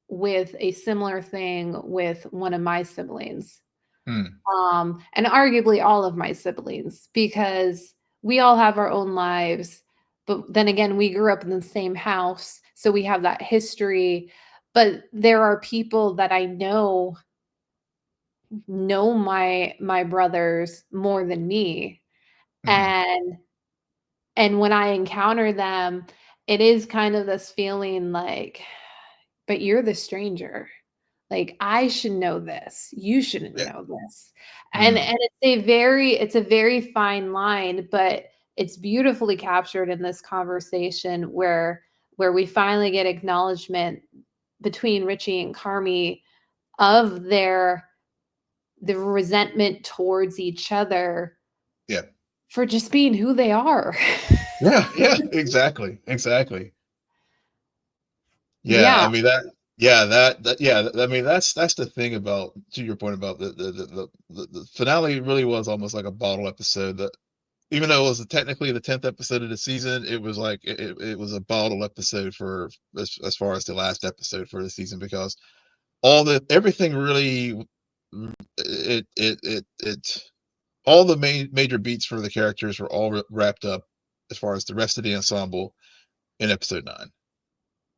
with a similar thing with one of my siblings, Mm, and arguably all of my siblings, because we all have our own lives. But then again, we grew up in the same house, so we have that history. But there are people that I know my brothers more than me, mhm. and when I encounter them, it is kind of this feeling like, but you're the stranger. Like, I should know this. You shouldn't Yeah. know this. Mm, And it's a very fine line, but it's beautifully captured in this conversation where we finally get acknowledgement between Richie and Carmi of the resentment towards each other yeah. for just being who they are. Yeah, yeah, exactly, exactly. Yeah, Yeah. I mean that yeah, I mean that's the thing about, to your point about the finale really was almost like a bottle episode. That even though it was technically the 10th episode of the season, it was like it was a bottle episode for as far as the last episode for the season, because everything really, it all the major beats for the characters were all wrapped up as far as the rest of the ensemble in episode 9.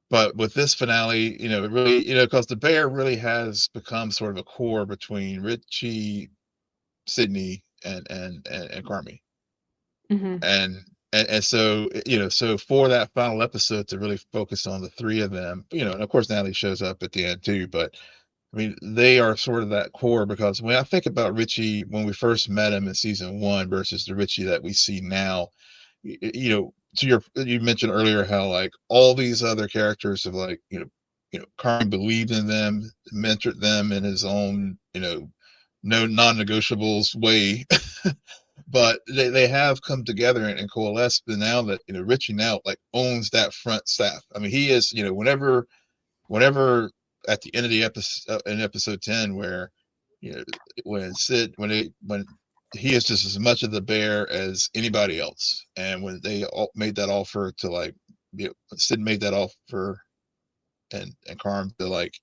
But with this finale, it really, because the bear really has become sort of a core between Richie, Sydney, and Carmi. Mhm. And so, so for that final episode to really focus on the three of them, and of course Natalie shows up at the end too, but I mean, they are sort of that core, because when I think about Richie when we first met him in season 1 versus the Richie that we see now, you mentioned earlier how like all these other characters have, like, Carmen believed in them, mentored them in his own, no non-negotiables way. But they have come together and coalesced. And now that, Richie now like owns that front staff. I mean, he is, whenever at the end of the episode, in episode 10, where, you know when he is just as much of the bear as anybody else, and when they all made that offer to, like, Sid made that offer, and Carm to, like,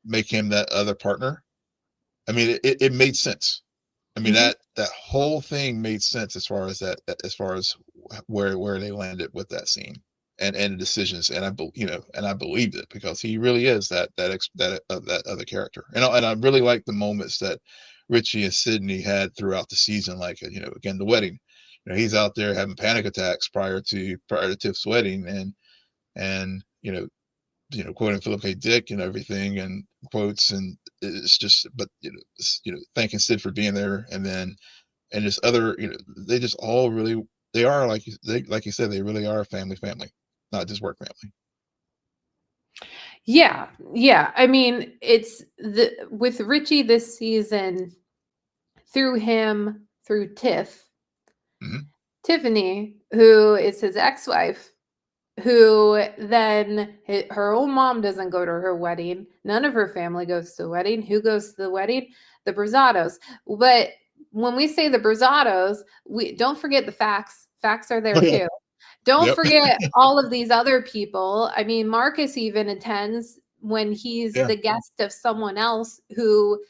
make him that other partner. I mean, it made sense. I mean, Mhm. that whole thing made sense as far as as far as where they landed with that scene, and the decisions. And I believed it, because he really is that other character. And I really like the moments that Richie and Sydney had throughout the season. Like, again, the wedding. He's out there having panic attacks prior to Tiff's wedding, and quoting Philip K. Dick and everything, and quotes, and it's just, but thanking Sid for being there, and just other, they just all really, they are, like you said, they really are a family, not just work family. Yeah, yeah. I mean, it's the with Richie this season, through him, through Hmm. Tiffany, who is his ex-wife, who then her own mom doesn't go to her wedding. None of her family goes to the wedding. Who goes to the wedding? The Brazados. But when we say the Brazados, we don't forget the facts. Facts are there Oh yeah. too. Don't Yep. forget all of these other people. I mean, Marcus even attends when he's Yeah. the guest of someone else who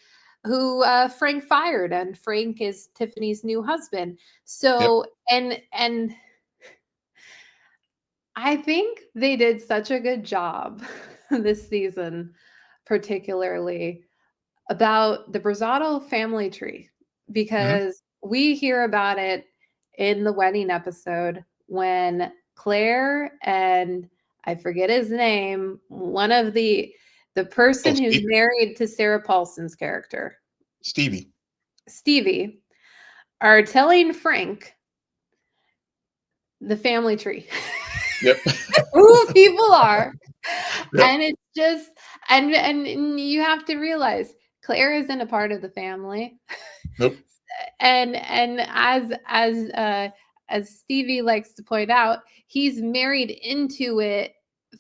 Frank fired, and Frank is Tiffany's new husband. Yep. So and I think they did such a good job this season, particularly about the Brazato family tree, Hmm. because we hear about it in the wedding episode when Claire and I forget his name, one of the Oh, person who's married to Sarah Paulson's character, Stevie. Stevie, are telling Frank the family tree. Yep. Who people are. Yep. And it's just and you have to realize Claire isn't a part of the family. Nope. And as Stevie likes to point out, he's married into it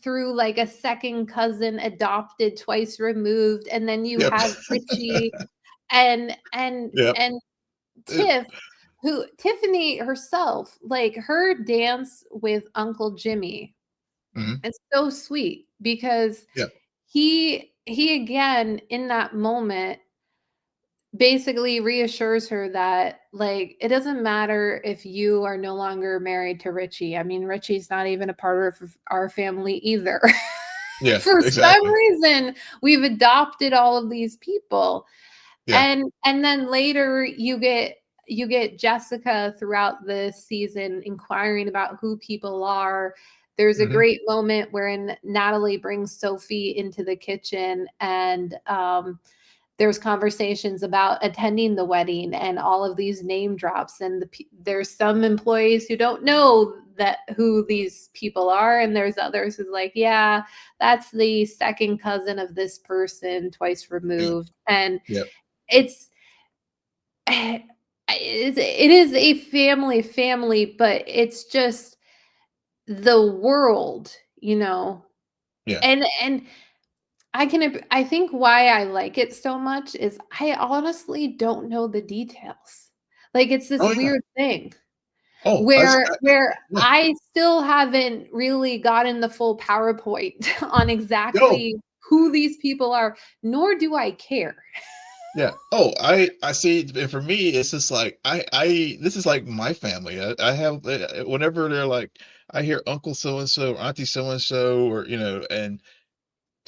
through like a second cousin, adopted, twice removed, and then you Yep. have Richie and Yep. and It- Tiff. who Tiffany herself, like her dance with Uncle Jimmy, Mhm. it's so sweet because Yeah. he again in that moment basically reassures her that like it doesn't matter if you are no longer married to Richie. I mean, Richie's not even a part of our family either. Yeah, For some exactly. reason, we've adopted all of these people. Yeah. And then later you get Jessica throughout the season inquiring about who people are. There's a Mhm. great moment wherein Natalie brings Sophie into the kitchen and there's conversations about attending the wedding and all of these name drops and there's some employees who don't know that who these people are and there's others who's like yeah that's the second cousin of this person twice Yeah. removed and Yeah. it's it is a family but it's just the world you know Yeah. and I think why I like it so much is I honestly don't know the details. Like, it's this Oh, yeah. weird thing Oh, where yeah. I still haven't really gotten the full PowerPoint on No. exactly who these people are, nor do I care. Yeah. Oh, I see, and for me, it's just like I this is like my family. I have whenever they're like, I hear Uncle so and so, Auntie so and so, or and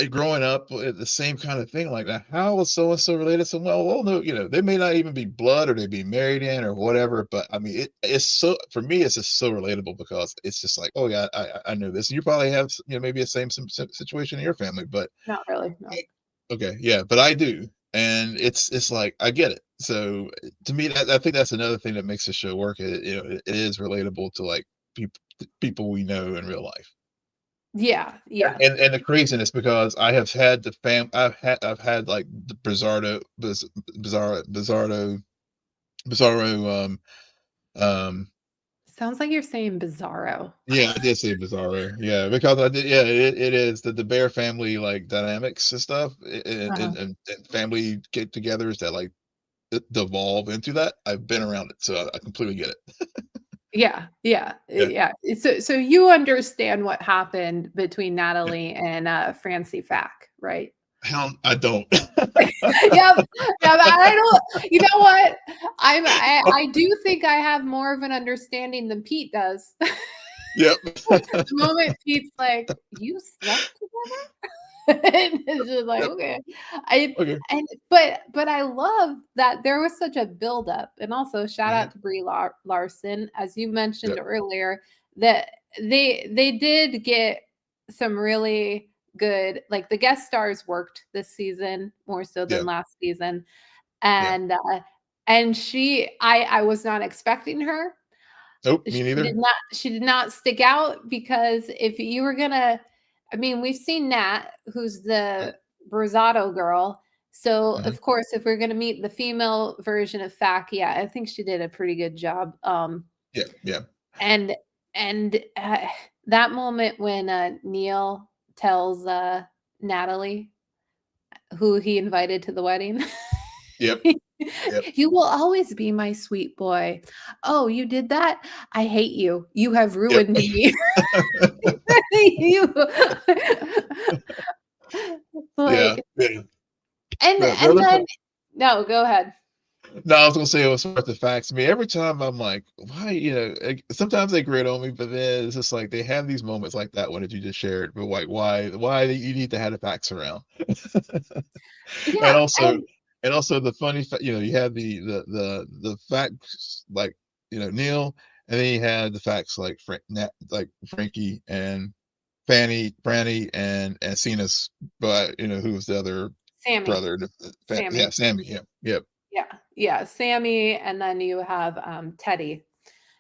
growing up with the same kind of thing like that. How is so and so related? So well, no, they may not even be blood or they be married in or whatever. But I mean, it's so for me, it's just so relatable because it's just like, oh yeah, I know this. You probably have maybe a same situation in your family, but Not really, no. okay, yeah, but I do, and it's like I get it. So to me, I think that's another thing that makes the show work. It is relatable to like people we know in real life, Yeah, yeah. and the craziness because I have had I've had like the Bizarro um Sounds like you're saying bizarro. yeah, I did say Bizarro, yeah, because I did, yeah, it is the Bear family like dynamics and stuff, Uh-huh. and family get-togethers that like devolve into that. I've been around it, so I completely get it. Yeah, yeah, Yeah, yeah. So you understand what happened between yeah. Natalie and, Francie Fack, right? How I don't. Yep, yeah, I don't you know what? I do think I have more of an understanding than Pete does. Yep. The moment Pete's like, "You slept together?" And it's just like, Yep. "Okay." I Okay. and but I love that there was such a buildup, and also shout Mhm. out to Brie Larson, as you mentioned Yep. earlier, that they did get some really good like, the guest stars worked this season more so Yeah. than last season, Yeah. and I was not expecting her. Nope, She me neither. did not stick out because if you were gonna I mean, we've seen Nat, who's Mm, the Brazzato girl. So, mhm. of course, if we're gonna meet the female version of Fack, yeah, I think she did a pretty good job. Yeah, yeah. And that moment when Neil tells Natalie who he invited to the wedding. Yep, yep, You will always be my sweet boy. Oh, you did that? I hate you. You have yep. ruined me. You Yeah, like yeah. The and other then no, go ahead. no, I was gonna say it was worth the facts to me. Every time I'm like, why, sometimes they grit on me, but then it's just like they have these moments like that one that you just shared, but like why do you need to have the facts around? And Yeah, also and and also the funny you have the facts like Neil, and then you had the facts like like Frankie and Franny and Cena's, but who was the other Sammy. brother? Yeah, Sammy. Sammy. Yeah, yep, Yeah. Yeah, Sammy, and then you have, Teddy. yep,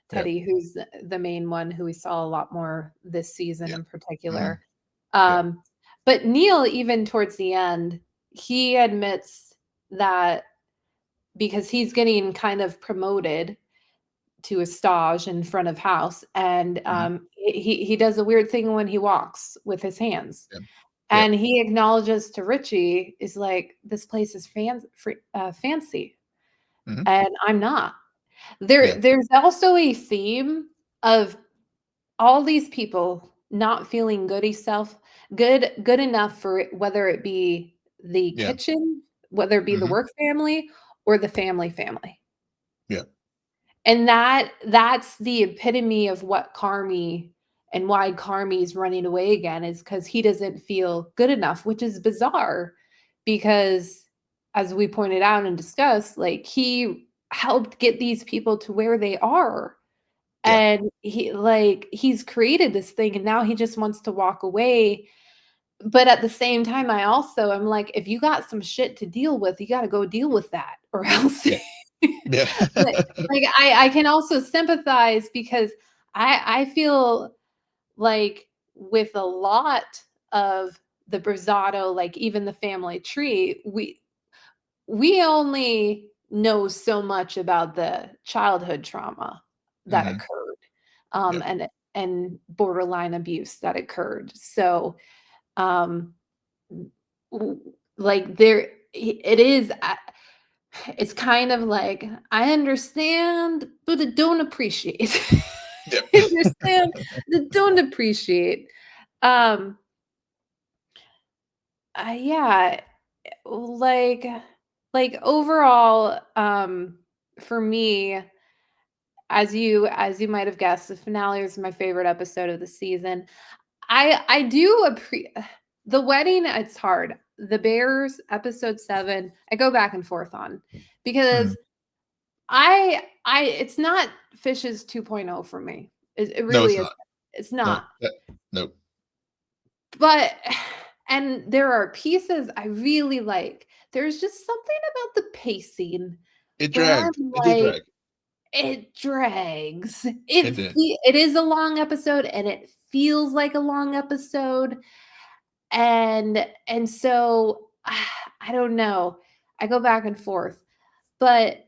Teddy, who's the main one who we saw a lot more this season yep. in Mhm. particular. Yep. Um, but Neil, even towards the end, he admits that because he's getting kind of promoted to a stage in front of house, and Mhm. he does a weird thing when he walks with his hands, Yep. Yep. and he acknowledges to Richie, is like, "This place is fancy, Mhm. and I'm not." Yeah. There's also a theme of all these people not feeling good enough for whether it be the Yeah. kitchen, whether it be the Hmm. work family or the family. Yeah. And that's the epitome of what Carmi and why Carmi's running away again is because he doesn't feel good enough, which is bizarre because as we pointed out and discussed, like he helped get these people to where they are. Yeah. And he's created this thing and now he just wants to walk away. But at the same time, I'm like, if you got some shit to deal with, you gotta go deal with that or else Yeah. Yeah. I can also sympathize because I feel like with a lot of the Brizzato, like even the family tree, we only know so much about the childhood trauma that Hmm. occurred, Yeah. and borderline abuse that occurred. So, um, w like, it is, it's kind of like, I understand, but I don't appreciate. Yeah. I understand, but don't appreciate. Um, yeah, like overall, for me, as you might have guessed, the finale is my favorite episode of the season. I do the wedding, it's hard. The Bears episode 7, I go back and forth on Mhm. because I it's not Fishes 2.0 for me. It No, really it's is. not. It's No. not. Nope. But and there are pieces I really like. There's just something about the pacing It where I'm dragged. It did like, drag. it drags. It did. It is a long episode and it feels like a long episode, and so I don't know. I go back and forth. But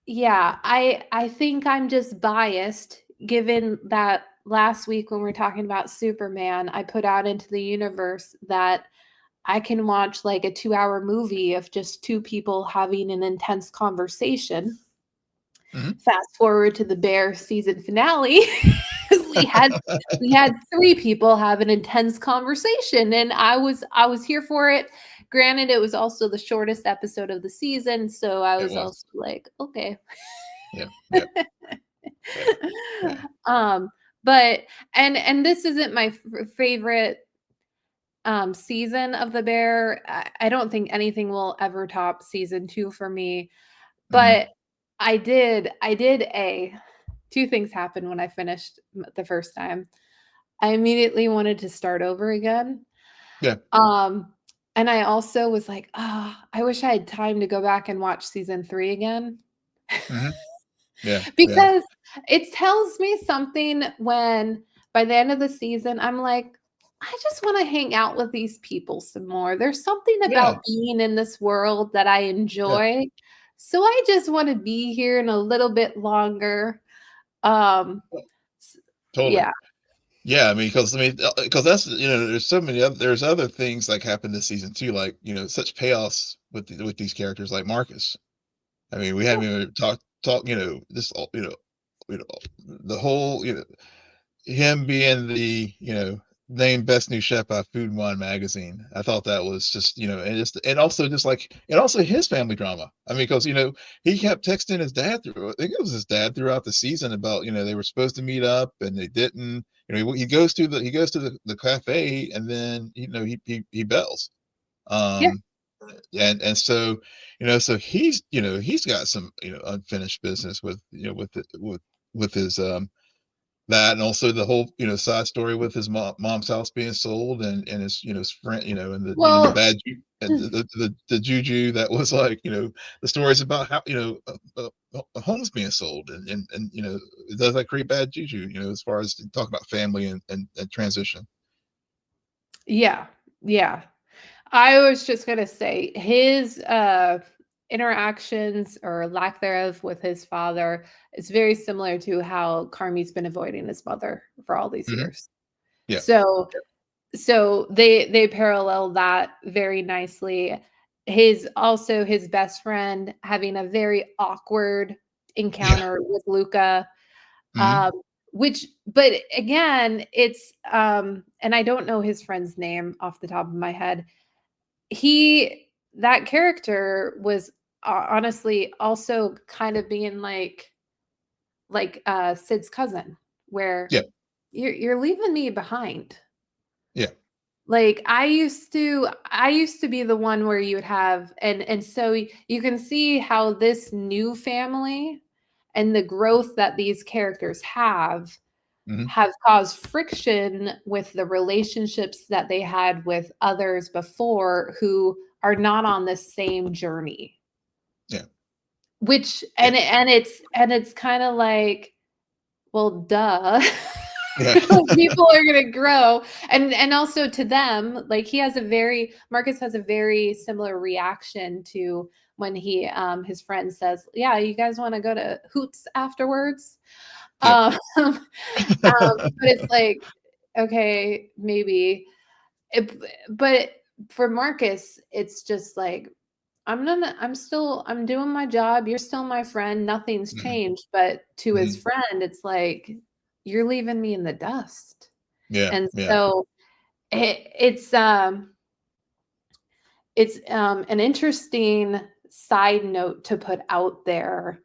yeah, I think I'm just biased given that last week when we are talking about Superman, I put out into the universe that I can watch like a 2-hour movie of just two people having an intense conversation. Mhm. Fast forward to the Bear season finale, we had we had 3 people have an intense conversation, and I was here for it. Granted, it was also the shortest episode of the season, so I It was was. also like, "Okay." Yeah. Yeah. Yeah. Yeah. Um, but and this isn't my favorite, season of The Bear. I don't think anything will ever top season 2 for me, Mhm. but I did 2 things happened when I finished the first time. I immediately wanted to start over again. Yeah. Um, and I also was like, "Ah, I wish I had time to go back and watch season 3 again." Mhm. Yeah. Yeah. Because it tells me something when by the end of the season, I'm like, "I just wanna hang out with these people some more." There's something Yeah. about being in this world that I Yeah. enjoy, so I just wanna be here in a little bit longer. Um, s Totally. yeah. Yeah, I mean, because that's there's so many other there's other things like happened this season too, like such payoffs with these characters like Marcus. I mean, we haven't even talked this all the whole him being the named best new chef by Food and Wine magazine. I thought that was just and also just like and also his family drama. I mean, because he kept texting his dad through. I think it was his dad throughout the season about they were supposed to meet up and they didn't. He goes to the cafe and then he bells. Yeah. Um, and so so he's got some unfinished business with with his that and also the whole side story with his mom's house being sold and his his friend and the the Well, bad and the juju that was like the stories about how homes being sold and does that create bad juju as far as talk about family and transition. yeah, yeah. I was just gonna say his, interactions or lack thereof with his father is very similar to how Carmi's been avoiding his mother for all these Hmm. years. Yeah. So they parallel that very nicely. His best friend having a very awkward Yeah. encounter with Luca. Hmm. Um, but again, it's and I don't know his friend's name off the top of my head. That character was honestly also kind of being like Sid's cousin, where Yeah. you're leaving me behind. Yeah. Like I used to be the one where you would have, and so you can see how this new family and the growth that these characters Hmm. have caused friction with the relationships that they had with others before who are not on the same journey. Yeah. Which Yeah. and it's kind of like, well, duh. Yeah. People are gonna grow, and also to them, like Marcus has a very similar reaction to when his friend says, "Yeah, you guys want to go to Hoots afterwards?" Yeah. But it's like, okay, maybe. But for Marcus, it's just like, I'm doing my job. You're still my friend. Nothing's Mhm. changed. But to his Mhm. friend, it's like, you're leaving me in the dust. Yeah. And Yeah. so it, it's um it's an interesting side note to put out there,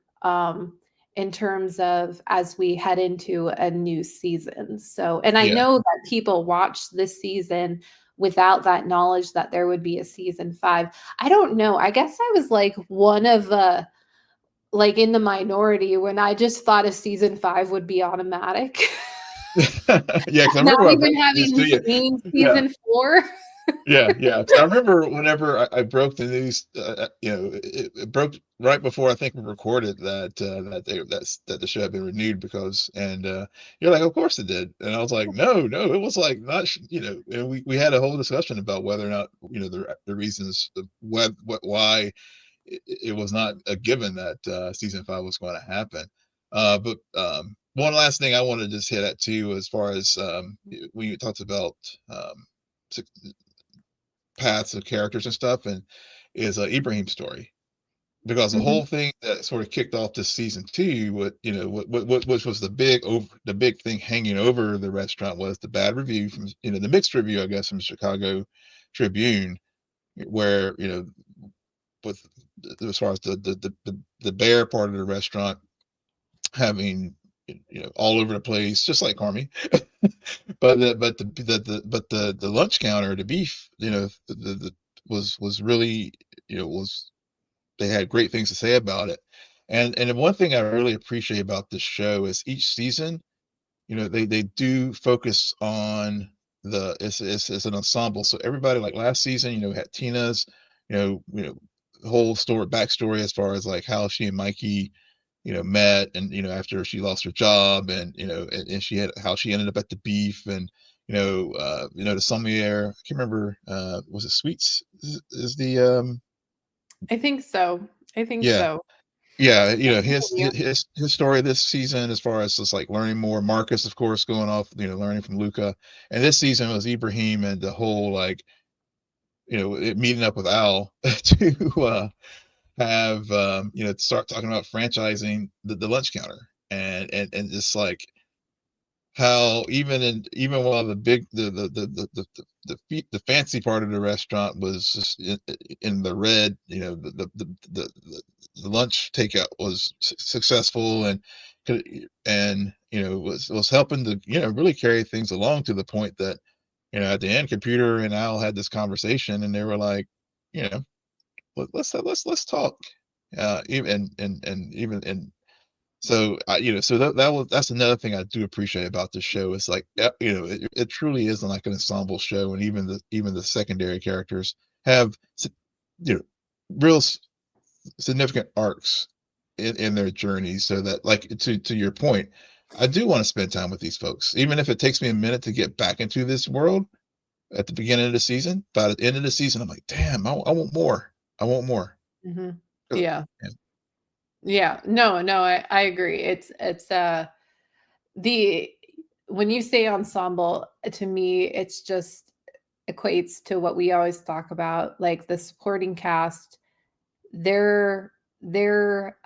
in terms of as we head into a new season. So, and I Yeah. know that people watched this season without that knowledge that there would be a season 5. I don't know. I guess I was like one of like in the minority when I just thought a season 5 would be automatic. Yeah, 'cause I Not remember I even broke the news having to you. seen Yeah. season 4. Yeah, yeah. 'Cause I remember whenever I broke the news, it broke right before I think we recorded that the show had been renewed because you're like, "Of course it did." And I was like, "No, no, it was like not sh," and we had a whole discussion about whether or not, the reasons of why it was not a given that season 5 was going to happen. But one last thing I want to just hit at too, as far as when you talked about um, paths of characters and stuff, and is Ibrahim's story, because the Mhm, whole thing that sort of kicked off this season 2, which was the big thing hanging over the restaurant, was the bad review from, the mixed review, I guess, from Chicago Tribune, where, with as far as the bear part of the restaurant having, all over the place, just like Carmi. But the lunch counter, the beef, was really, was they had great things to say about it. And the one thing I really appreciate about this show is each season, they do focus on it's an ensemble. So everybody, like last season, had Tina's, whole backstory as far as like how she and Mikey, met, and after she lost her job, and and she had how she ended up at the beef, and the sommelier. I can't remember. Was it Sweets? Is the I think so. I think Yeah. so. Yeah, his Continue. his his story this season, as far as just like learning more. Marcus, of course, going off, learning from Luca, and this season was Ibrahim and the whole, like, meeting up with Al to have start talking about franchising the lunch counter, and just like how even while the big the fancy part of the restaurant was just in the red, the lunch takeout was successful, and was helping to, really carry things along, to the point that, at the end, Computer and Al had this conversation, and they were like, you know let's talk, even and even and so, so that's another thing I do appreciate about this show. Is like, it truly is like an ensemble show, and even the secondary characters have, you know real significant arcs in their journeys, so that, like, to your point, I do want to spend time with these folks, even if it takes me a minute to get back into this world at the beginning of the season. By the end of the season, I'm like, damn, I want more. I want more. Mhm. Uh, Yeah. yeah. Yeah. No, no, I agree. It's the when you say ensemble, to me, it's just equates to what we always talk about, like the supporting cast. They're they're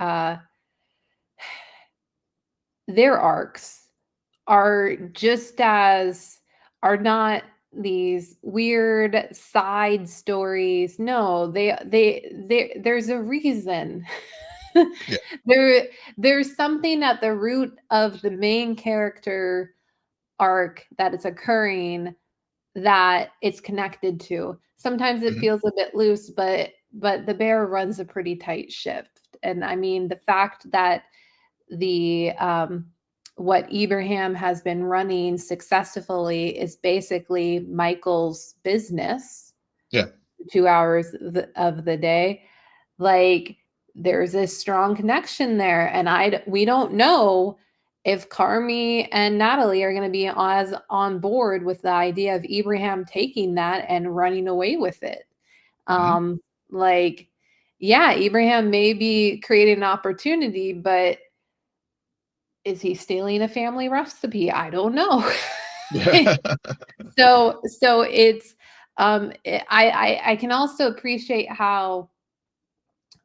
their arcs are just as are not these weird side stories. No, there's a reason. Yeah. there there's something at the root of the main character arc that is occurring that it's connected to. Sometimes it Hmm. feels a bit loose, but the bear runs a pretty tight ship. And I mean, the fact that the what Ibrahim has been running successfully is basically Michael's business, Yeah. 2 hours of the day. Like, there's a strong connection there, and we don't know if Carmi and Natalie are going to be as on board with the idea of Ibrahim taking that and running away with it. Hmm. Like, yeah, Ibrahim may be creating an opportunity, but is he stealing a family recipe? I don't know. Yeah. So it's I can also appreciate how,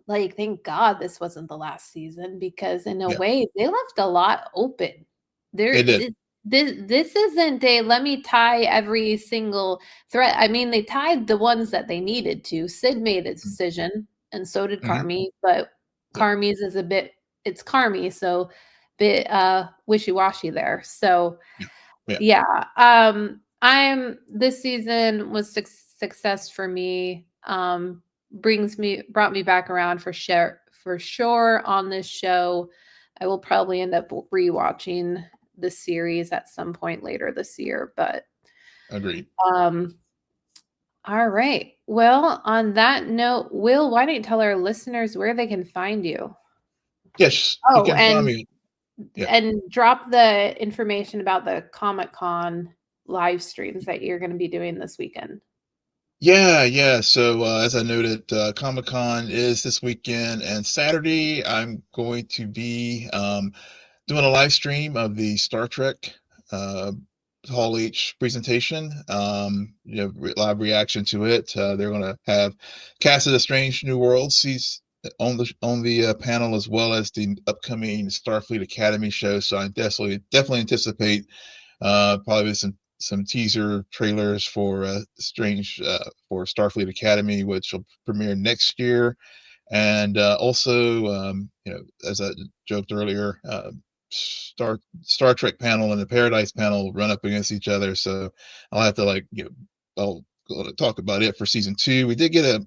like, thank God this wasn't the last season, because in a Yeah. way they left a lot open. There It did. this isn't a let me tie every single thread. I mean, they tied the ones that they needed to. Sid made a decision, and so did Hmm. Carmi, but Yeah. Carmi's is a bit, it's Carmi, so bit wishy-washy there. So Yeah. Yeah. yeah, I'm this season was success for me. Brought me back around for sure on this show. I will probably end up rewatching the series at some point later this year, but Agreed. um all right. Well, on that note, Will, why don't you tell our listeners where they can find you? Yes, you Oh, can find me. Yeah. and drop the information about the Comic Con live streams that you're going to be doing this weekend. Yeah, yeah. So as I noted, Comic Con is this weekend, and Saturday I'm going to be doing a live stream of the Star Trek uh, Hall H presentation. Live reaction to it. They're going to have Cast of the Strange New Worlds on the panel, as well as the upcoming Starfleet Academy show. So I definitely anticipate probably some teaser trailers for Strange for Starfleet Academy, which will premiere next year, and also as I joked earlier, Star Trek panel and the Paradise panel run up against each other, so I'll have to I'll talk about it for season 2. We did get a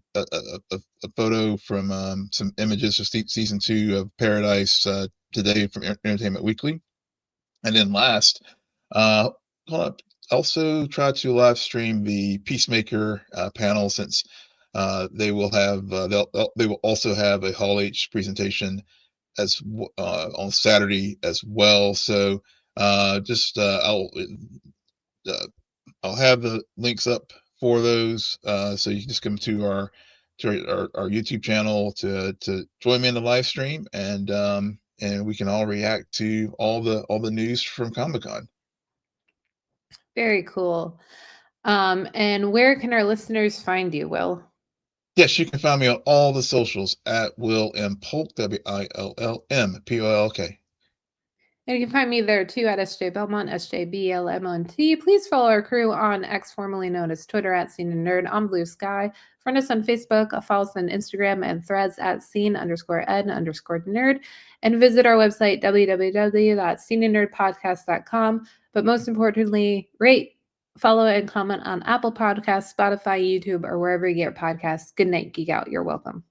photo from some images for season 2 of Paradise today from Entertainment Weekly. And then last, uh, I'll also try to live stream the Peacemaker panel, since they will also have a Hall H presentation on Saturday as well. So just uh, I'll have the links up for those, so you can just come to our YouTube channel to join me in the live stream, and we can all react to all the news from Comic Con. Very cool. And where can our listeners find you, Will? Yes, you can find me on all the socials at Will M Polk, WILLMPOLK. And you can find me there too at SJ Belmont, SJBLMONT. Please follow our crew on X, formerly known as Twitter, at Scene and Nerd, on Blue Sky. Friend us on Facebook, follow us on Instagram and Threads at scene_ed_nerd, and visit our website, www.sceneandnerdpodcast.com. But most importantly, rate, follow, and comment on Apple Podcasts, Spotify, YouTube, or wherever you get podcasts. Good night, Geek Out. You're welcome.